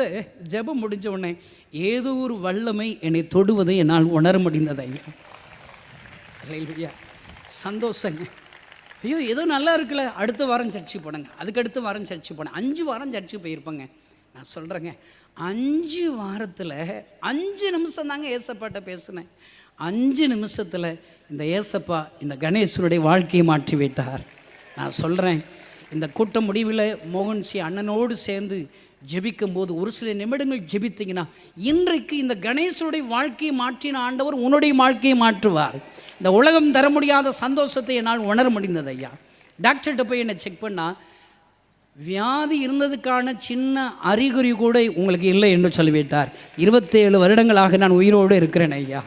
ஜெபம் முடிஞ்ச உடனே ஏதோ ஒரு வல்லமை என்னை தொடுவதை என்னால் உணர முடிந்தது. ஐயா, சந்தோஷங்க. ஐயோ, ஏதோ நல்லா இருக்குல்ல, அடுத்த வாரம் சர்ச்சுக்கு போனேங்க. அதுக்கடுத்த வாரம் சர்ச்சுக்கு போனேன். 5 வாரம் சர்ச்சுக்கு போயிருப்பேங்க. நான் சொல்கிறேங்க, 5 வாரத்தில் 5 நிமிஷம் தாங்க ஏசப்பாட்ட பேசினேன். 5 நிமிஷத்தில் இந்த ஏசப்பா இந்த கணேசனுடைய வாழ்க்கையை மாற்றி விட்டார். நான் சொல்கிறேன், இந்த கூட்டம் முடிவில் மோகன்சி அண்ணனோடு சேர்ந்து ஜெபிக்கும் போது ஒரு சில நிமிடங்கள் ஜெபித்தீங்கன்னா, இன்றைக்கு இந்த கணேசனுடைய வாழ்க்கையை மாற்றின ஆண்டவர் உன்னுடைய வாழ்க்கையை மாற்றுவார். இந்த உலகம் தர முடியாத சந்தோஷத்தை என்னால் உணர முடிந்தது. ஐயா, டாக்டர்கிட்ட போய் என்னை செக் பண்ணால் வியாதி இருந்ததுக்கான சின்ன அறிகுறி கூட உங்களுக்கு இல்லை என்று சொல்லிவிட்டார். 27 வருடங்களாக நான் உயிரோடு இருக்கிறேன். ஐயா,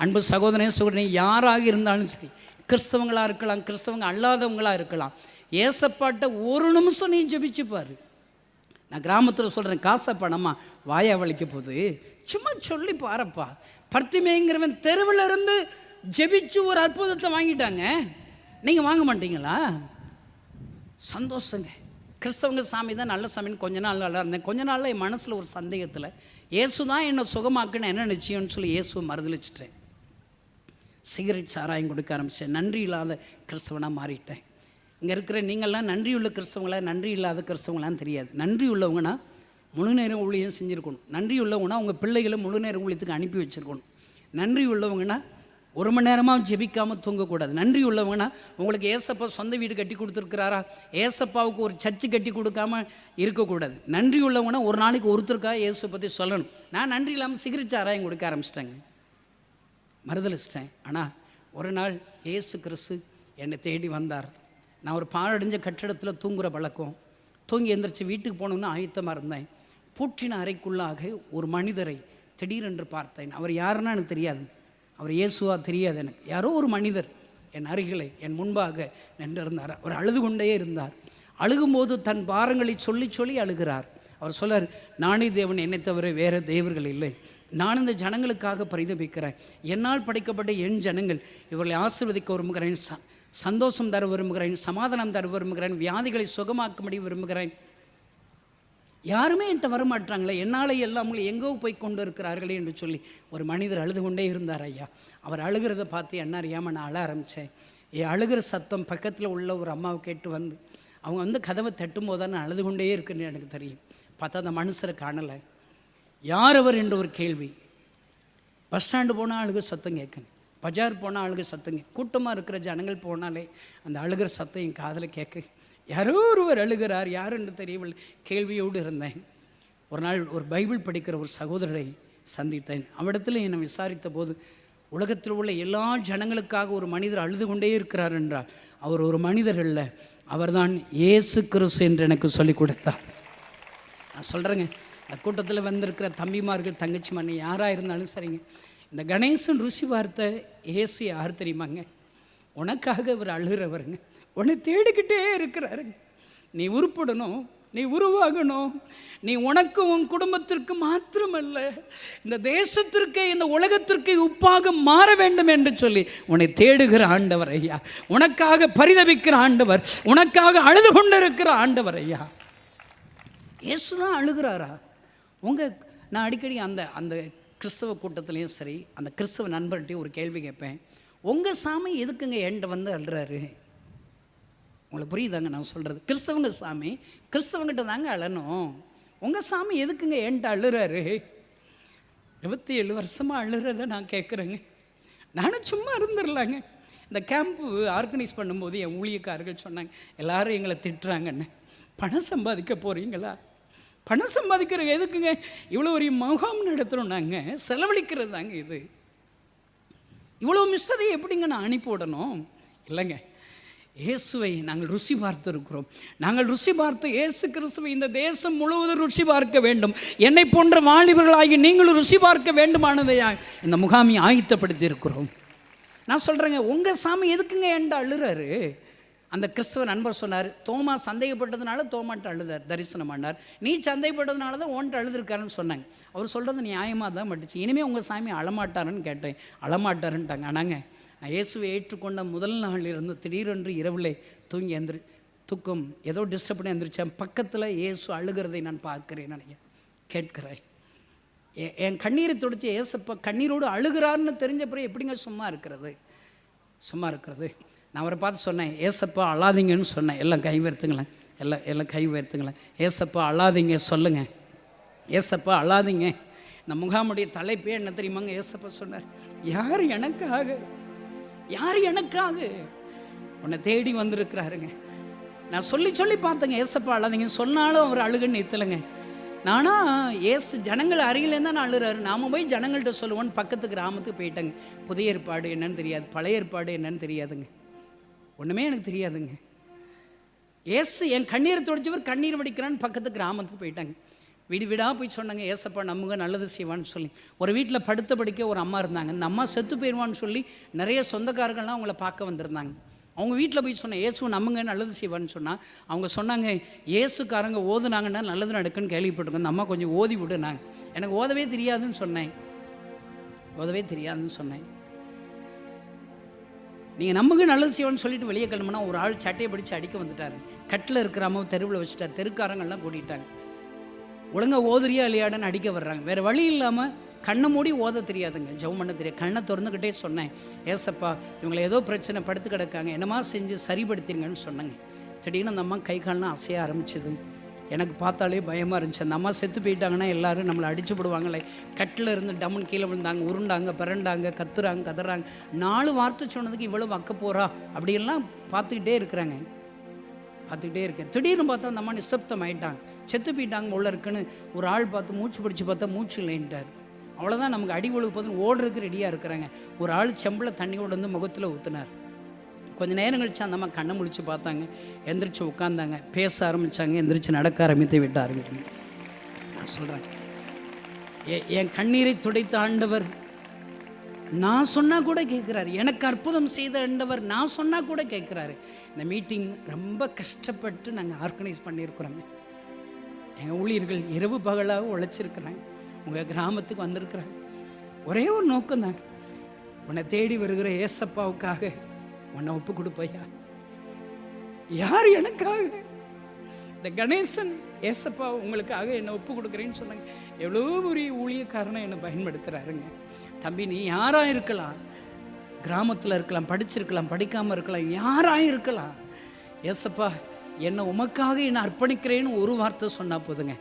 அன்பு சகோதரனே சகோதரனே, யாராக இருந்தாலும் சரி, கிறிஸ்தவங்களாக இருக்கலாம், கிறிஸ்தவங்க அல்லாதவங்களாக இருக்கலாம், ஏசப்பாட்ட 1 நிமிஷம் நீ ஜெபிச்சுப்பார். நான் கிராமத்தில் சொல்கிறேன், காசை பணமா வாயா வலிக்க போகுது, சும்மா சொல்லி பாருப்பா. பர்த்திமேங்கிறவன் தெருவில் இருந்து ஜெபிச்சு ஒரு அற்புதத்தை வாங்கிட்டாங்க. நீங்கள் வாங்க மாட்டீங்களா? சந்தோஷங்க. கிறிஸ்தவங்க சாமி தான் நல்ல சாமின்னு கொஞ்ச நாள் நல்லா இருந்தேன். கொஞ்ச நாளில் என் மனசில் ஒரு சந்தேகத்தில், இயேசு தான் என்னை சுகமாக்குன்னு என்ன நிச்சயம்னு சொல்லி இயேசுவை மறுதளிச்சிட்டேன். சிகரெட் சாராயம் கொடுக்க ஆரம்பித்தேன். நன்றி இல்லாத கிறிஸ்தவனாக மாறிட்டேன். இங்கே இருக்கிற நீங்கள்லாம் நன்றி உள்ள கிறிஸ்தவங்களா நன்றி இல்லாத கிறிஸ்தவங்களான்னு தெரியாது. நன்றி உள்ளவங்கன்னா முழு நேரம் ஊழியம் செஞ்சுருக்கணும். நன்றி உள்ளவங்கன்னா உங்கள் பிள்ளைகளை முழு நேரம் ஊழியத்துக்கு அனுப்பி வச்சுருக்கணும். நன்றி உள்ளவங்கன்னா 1 மணி நேரமாக ஜெபிக்காமல் தூங்கக்கூடாது. நன்றி உள்ளவங்கன்னா உங்களுக்கு ஏசப்பா சொந்த வீடு கட்டி கொடுத்துருக்கிறாரா, ஏசப்பாவுக்கு ஒரு சர்ச்சு கட்டி கொடுக்காம இருக்கக்கூடாது. நன்றி உள்ளவங்கன்னா ஒரு நாளைக்கு ஒருத்தருக்காக இயேசு பற்றி சொல்லணும். நான் நன்றி இல்லாமல் சிகரெட் சாராயம் கொடுக்க ஆரம்பிச்சிட்டேங்க, மறுதளிச்சிட்டேன். ஆனால் ஒரு நாள் இயேசு கிறிஸ்து என்னை தேடி வந்தார். நான் ஒரு பாழடைஞ்ச கட்டிடத்தில் தூங்குகிற பழக்கம். தூங்கி எந்திரிச்சு வீட்டுக்கு போகணுன்னு ஆயத்தமாக இருந்தேன். பூட்டின அறைக்குள்ளாக ஒரு மனிதரை திடீரென்று பார்த்தேன். அவர் யாருன்னா எனக்கு தெரியாது, அவர் இயேசுவா தெரியாது எனக்கு. யாரோ ஒரு மனிதர் என் அருகிலே என் முன்பாக நின்றிருந்தார். அவர் அழுது கொண்டே இருந்தார். அழுகும்போது தன் பாரங்களை சொல்லி சொல்லி அழுகிறார். அவர் சொல்லார், நானே தேவன், என்னை தவிர வேறு தேவர்கள் இல்லை. நான் இந்த ஜனங்களுக்காக பரிதபிக்கிறேன். என்னால் படைக்கப்பட்ட என் ஜனங்கள், இவர்களை ஆசீர்வதிக்க விரும்புகிறேன், சந்தோஷம் தர விரும்புகிறேன், சமாதானம் தர விரும்புகிறேன், வியாதிகளை சுகமாக்கும்படி விரும்புகிறேன். யாருமே என்கிட்ட வரமாட்டாங்களே, என்னாலே எல்லாமே எங்கோ போய் கொண்டு இருக்கிறார்களே என்று சொல்லி ஒரு மனிதர் அழுது கொண்டே இருந்தார். ஐயா, அவர் அழுகிறத பார்த்து என்ன அறியாமல் நான் அழ ஆரம்பித்தேன். அழுகிற சத்தம் பக்கத்தில் உள்ள ஒரு அம்மாவை கேட்டு வந்து அவங்க வந்து கதவை தட்டும்போது தான் நான் அழுது கொண்டே இருக்குன்னு எனக்கு தெரியும். பார்த்தா அந்த மனுஷரை காணலை. யார் அவர் என்ற ஒரு கேள்வி. பஸ் ஸ்டாண்டு போனால் அழுகிற சத்தம் கேட்குங்க, பஜார் போனால் அழுகிற சத்தங்க, கூட்டமாக இருக்கிற ஜனங்கள் போனாலே அந்த அழுகிற சத்தம் என் காதில் கேட்க, யாரோ ஒருவர் அழுகிறார், யாருன்னு தெரியவில்லை, கேள்வியோடு இருந்தேன். ஒரு நாள் ஒரு பைபிள் படிக்கிற ஒரு சகோதரரை சந்தித்தேன். அவரிடத்தில் என்னை விசாரித்த போது, உலகத்தில் உள்ள எல்லா ஜனங்களுக்காக ஒரு மனிதர் அழுது கொண்டே இருக்கிறார் என்றார். அவர் ஒரு மனிதர் இல்லை, அவர்தான் இயேசு கிறிஸ்து என்று எனக்கு சொல்லிக் கொடுத்தார். நான் சொல்கிறேங்க, அந்த கூட்டத்தில் வந்திருக்கிற தம்பிமார்கள், தங்கச்சிமார், யாராக இருந்தாலும் சரிங்க, இந்த கணேசன் ருசி வார்த்தை இயேசு யார் தெரியுமாங்க? உனக்காக அவர் அழுகிறவருங்க, உன்னை தேடிக்கிட்டே இருக்கிறாருங்க. நீ உருப்படணும், நீ உருவாகணும். நீ உனக்கு உன் குடும்பத்திற்கு மாத்திரமல்ல, இந்த தேசத்திற்கு இந்த உலகத்திற்கு உப்பாக மாற வேண்டும் என்று சொல்லி உன்னை தேடுகிற ஆண்டவர் ஐயா, உனக்காக பரிதபிக்கிற ஆண்டவர், உனக்காக அழுது கொண்டிருக்கிற ஆண்டவர் ஐயா. இயேசுதான் அழுகிறாரா? நான் அடிக்கடி அந்த கிறிஸ்தவ கூட்டத்திலையும் சரி, அந்த கிறிஸ்தவ நண்பர்கிட்டையும் ஒரு கேள்வி கேட்பேன். உங்கள் சாமி எதுக்குங்க என்கிட்ட வந்து அழுறாரு? உங்களுக்கு புரியுதாங்க நான் சொல்கிறது? கிறிஸ்தவங்க சாமி கிறிஸ்தவங்கிட்ட தாங்க அழணும். உங்கள் சாமி எதுக்குங்க என்கிட்ட அழுறாரு? 27 வருஷமாக அழுறத நான் கேட்குறேங்க. நானும் சும்மா இருந்துடலாங்க. இந்த கேம்ப்பு ஆர்கனைஸ் பண்ணும்போது என் ஊழியக்காரர்கள் சொன்னாங்க, எல்லோரும் எங்களை திட்டுறாங்கன்னு. பணம் சம்பாதிக்க போகிறீங்களா? பணம் சம்பாதிக்கிற எதுக்குங்க இவ்வளோ ஒரு முகாம் நடத்துகிறோம்? நாங்கள் செலவழிக்கிறது தாங்க இது. இவ்வளோ மிஸ்டரை எப்படிங்க நான் அனுப்பி விடணும்? இல்லைங்க, இயேசுவை நாங்கள் ருசி பார்த்துருக்கிறோம். நாங்கள் ருசி பார்த்து இயேசு கிறிஸ்துவை இந்த தேசம் முழுவதும் ருசி பார்க்க வேண்டும். என்னை போன்ற வாலிபர்களாகி நீங்களும் ருசி பார்க்க வேண்டுமானதையா இந்த முகாமை ஆயத்தப்படுத்தி இருக்கிறோம். நான் சொல்கிறேங்க, உங்கள் சாமி எதுக்குங்க என்கிட்ட அழுறாரு? அந்த கிறிஸ்தவ நண்பர் சொன்னார், தோமா சந்தேகப்பட்டதுனால தோமாட்ட அழுதார், தரிசனம் பண்ணார். நீ சந்தேகப்பட்டதுனால தான் ஓன்ட்டு அழுதுருக்காருன்னு சொன்னாங்க. அவர் சொல்கிறது நியாயமாக தான் பட்டுச்சு. இனிமேல் உங்கள் சாமி அழமாட்டாருன்னு கேட்டேன். அழமாட்டாருன்ட்டாங்க. ஆனாங்க, நான் இயேசுவை ஏற்றுக்கொண்ட முதல் நாள் இருந்து திடீரென்று இரவில் தூங்கி தூக்கம் ஏதோ டிஸ்டர்ப் பண்ணி எழுந்திரிச்சேன். பக்கத்தில் இயேசு அழுகிறதை நான் பார்க்குறேன், நான் கேட்கிறேன். என் கண்ணீரை துடைச்சி ஏசப்பா கண்ணீரோடு அழுகிறாருன்னு தெரிஞ்ச பிறகு எப்படிங்க சும்மா இருக்கிறது? நான் அவரை பார்த்து சொன்னேன், ஏசப்பா அழாதீங்கன்னு சொன்னேன். எல்லாம் கை உயர்த்துங்களேன், எல்லாம் கை உயர்த்துங்களேன். ஏசப்பா அழாதீங்க சொல்லுங்கள், ஏசப்பா அழாதீங்க. இந்த முகாமுடைய தலைப்பே என்ன தெரியுமாங்க? ஏசப்பா சொன்னார், யார் எனக்காக உன்னை தேடி வந்திருக்கிறாருங்க. நான் சொல்லி பார்த்தேங்க, ஏசப்பா அழாதீங்கன்னு சொன்னாலும் அவர் அழுகுன்னு நிறுத்தலைங்க. நானா ஏசு ஜனங்கள் அருகிலேருந்து தான் நான் அழுறாரு. நாம் போய் ஜனங்கள்கிட்ட சொல்லுவோன்னு பக்கத்து கிராமத்துக்கு போயிட்டேங்க. புதிய ஏற்பாடு என்னன்னு தெரியாது, பழைய ஏற்பாடு என்னன்னு தெரியாதுங்க, ஒன்றுமே எனக்கு தெரியாதுங்க. ஏசு என் கண்ணீரை துடைச்சவர் கண்ணீர் வடிக்கிறான்னு பக்கத்து கிராமத்துக்கு போயிட்டாங்க. வீடாக போய் சொன்னாங்க, ஏசப்பா நம்புங்க நல்லது செய்வான்னு சொல்லி. ஒரு வீட்டில் படுக்க ஒரு அம்மா இருந்தாங்க. அந்த அம்மா செத்து போயிடுவான்னு சொல்லி நிறைய சொந்தக்காரர்கள்லாம் அவங்கள பார்க்க வந்திருந்தாங்க. அவங்க வீட்டில் போய் சொன்னேன், ஏசுவை நம்புங்க நல்லது செய்வான்னு சொன்னால் அவங்க சொன்னாங்க, ஏசுக்காரங்க ஓதுனாங்கன்னா நல்லது நடக்குன்னு கேள்விப்பட்டிருக்கோம், அந்த அம்மா கொஞ்சம் ஓதி விடுனாங்க. எனக்கு ஓதவே தெரியாதுன்னு சொன்னேன். நீங்கள் நம்புங்க நல்லது செய்வான்னு சொல்லிட்டு வெளியே கிளம்புனா ஒரு ஆள் சட்டையை பிடிச்சி அடிக்க வந்துட்டார். கட்டில் இருக்கிறாம தெருவில் வச்சுட்டார். தெருக்காரங்கள்லாம் கூட்டிட்டாங்க. ஒழுங்காக ஓதுறியா இல்லையாடன்னு அடிக்க வர்றாங்க. வேறு வழி இல்லாமல் கண்ணை மூடி ஓத தெரியாதுங்க, ஜெபம் பண்ண தெரியாது. கண்ணை திறந்துக்கிட்டே சொன்னேன், ஏசப்பா இவங்களை ஏதோ பிரச்சனை படுத்து கிடக்காங்க, என்னமா செஞ்சு சரிப்படுத்திருங்கன்னு சொன்னேங்க. திடீர்னு அந்த அம்மா கை கால்லாம் அசைய ஆரம்பிச்சிது. எனக்கு பார்த்தாலே பயமாக இருந்துச்சு. அந்த அம்மா செத்து போயிட்டாங்கன்னா எல்லோரும் நம்மளை அடிச்சு போடுவாங்களே. கட்டில் இருந்து டம்முன்னு கீழே விழுந்தாங்க, உருண்டாங்க, பிறண்டாங்க, கத்துறாங்க. 4 வார்த்தை சொன்னதுக்கு இவ்வளவு அக்க போகிறா அப்படியெல்லாம் பார்த்துக்கிட்டே இருக்கேன். திடீர்னு பார்த்தா அந்த அம்மா நிசப்தம் ஆகிட்டாங்க, செத்து போயிட்டாங்க உள்ள இருக்குன்னு ஒரு ஆள் பார்த்து மூச்சு பிடிச்சி பார்த்தா மூச்சு இல்லைன்ட்டார். அவ்வளோதான், நமக்கு அடி ஒழுகு பார்த்து ஓடுறதுக்கு ரெடியாக இருக்கிறாங்க. ஒரு ஆள் செம்பில் தண்ணியோடு வந்து முகத்தில் ஊற்றுனார். கொஞ்சம் நேரம் கழிச்சு அந்த அம்மா கண்ணை முழிச்சு பார்த்தாங்க, எந்திரிச்சு உட்காந்தாங்க, பேச ஆரம்பித்தாங்க, எந்திரிச்சு நடக்க ஆரம்பித்து விட்டாருங்க. நான் சொல்கிறேன், என் கண்ணீரை துடைத்த ஆண்டவர் நான் சொன்னால் கூட கேட்குறாரு. எனக்கு அற்புதம் செய்த ஆண்டவர் நான் சொன்னால் கூட கேட்குறாரு. இந்த மீட்டிங் ரொம்ப கஷ்டப்பட்டு நாங்கள் ஆர்கனைஸ் பண்ணியிருக்கிறோங்க. எங்கள் ஊழியர்கள் இரவு பகலாக உழைச்சிருக்கிறாங்க. உங்கள் கிராமத்துக்கு வந்திருக்கிறாங்க. ஒரே ஒரு நோக்கம் தாங்க, உன்னை தேடி வருகிற ஏசப்பாவுக்காக உன்னை ஒப்பு கொடுப்பையா. யார் எனக்காக? இந்த கணேசன் ஏசப்பா உங்களுக்காக என்னை ஒப்பு கொடுக்குறேன்னு சொன்னாங்க. எவ்வளோ ஒரு ஊழியக்காரனை என்னை பயன்படுத்துகிறாருங்க. தம்பி, நீ யாராக இருக்கலாம், கிராமத்தில் இருக்கலாம், படிச்சிருக்கலாம், படிக்காமல் இருக்கலாம், யாராக இருக்கலாம், ஏசப்பா என்னை உமக்காக என்னை அர்ப்பணிக்கிறேன்னு ஒரு வார்த்தை சொன்னால் போதுங்க,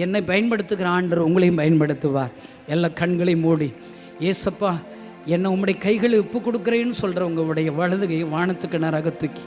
என்னை பயன்படுத்துகிற ஆண்டவர் உங்களையும் பயன்படுத்துவார். எல்லா கண்களையும் மூடி, ஏசப்பா என்னை உம்முடைய கைகளை ஒப்பு கொடுக்குறேன்னு சொல்கிற உங்களுடைய வலதுகை வானத்துக்கு நேராக தூக்கி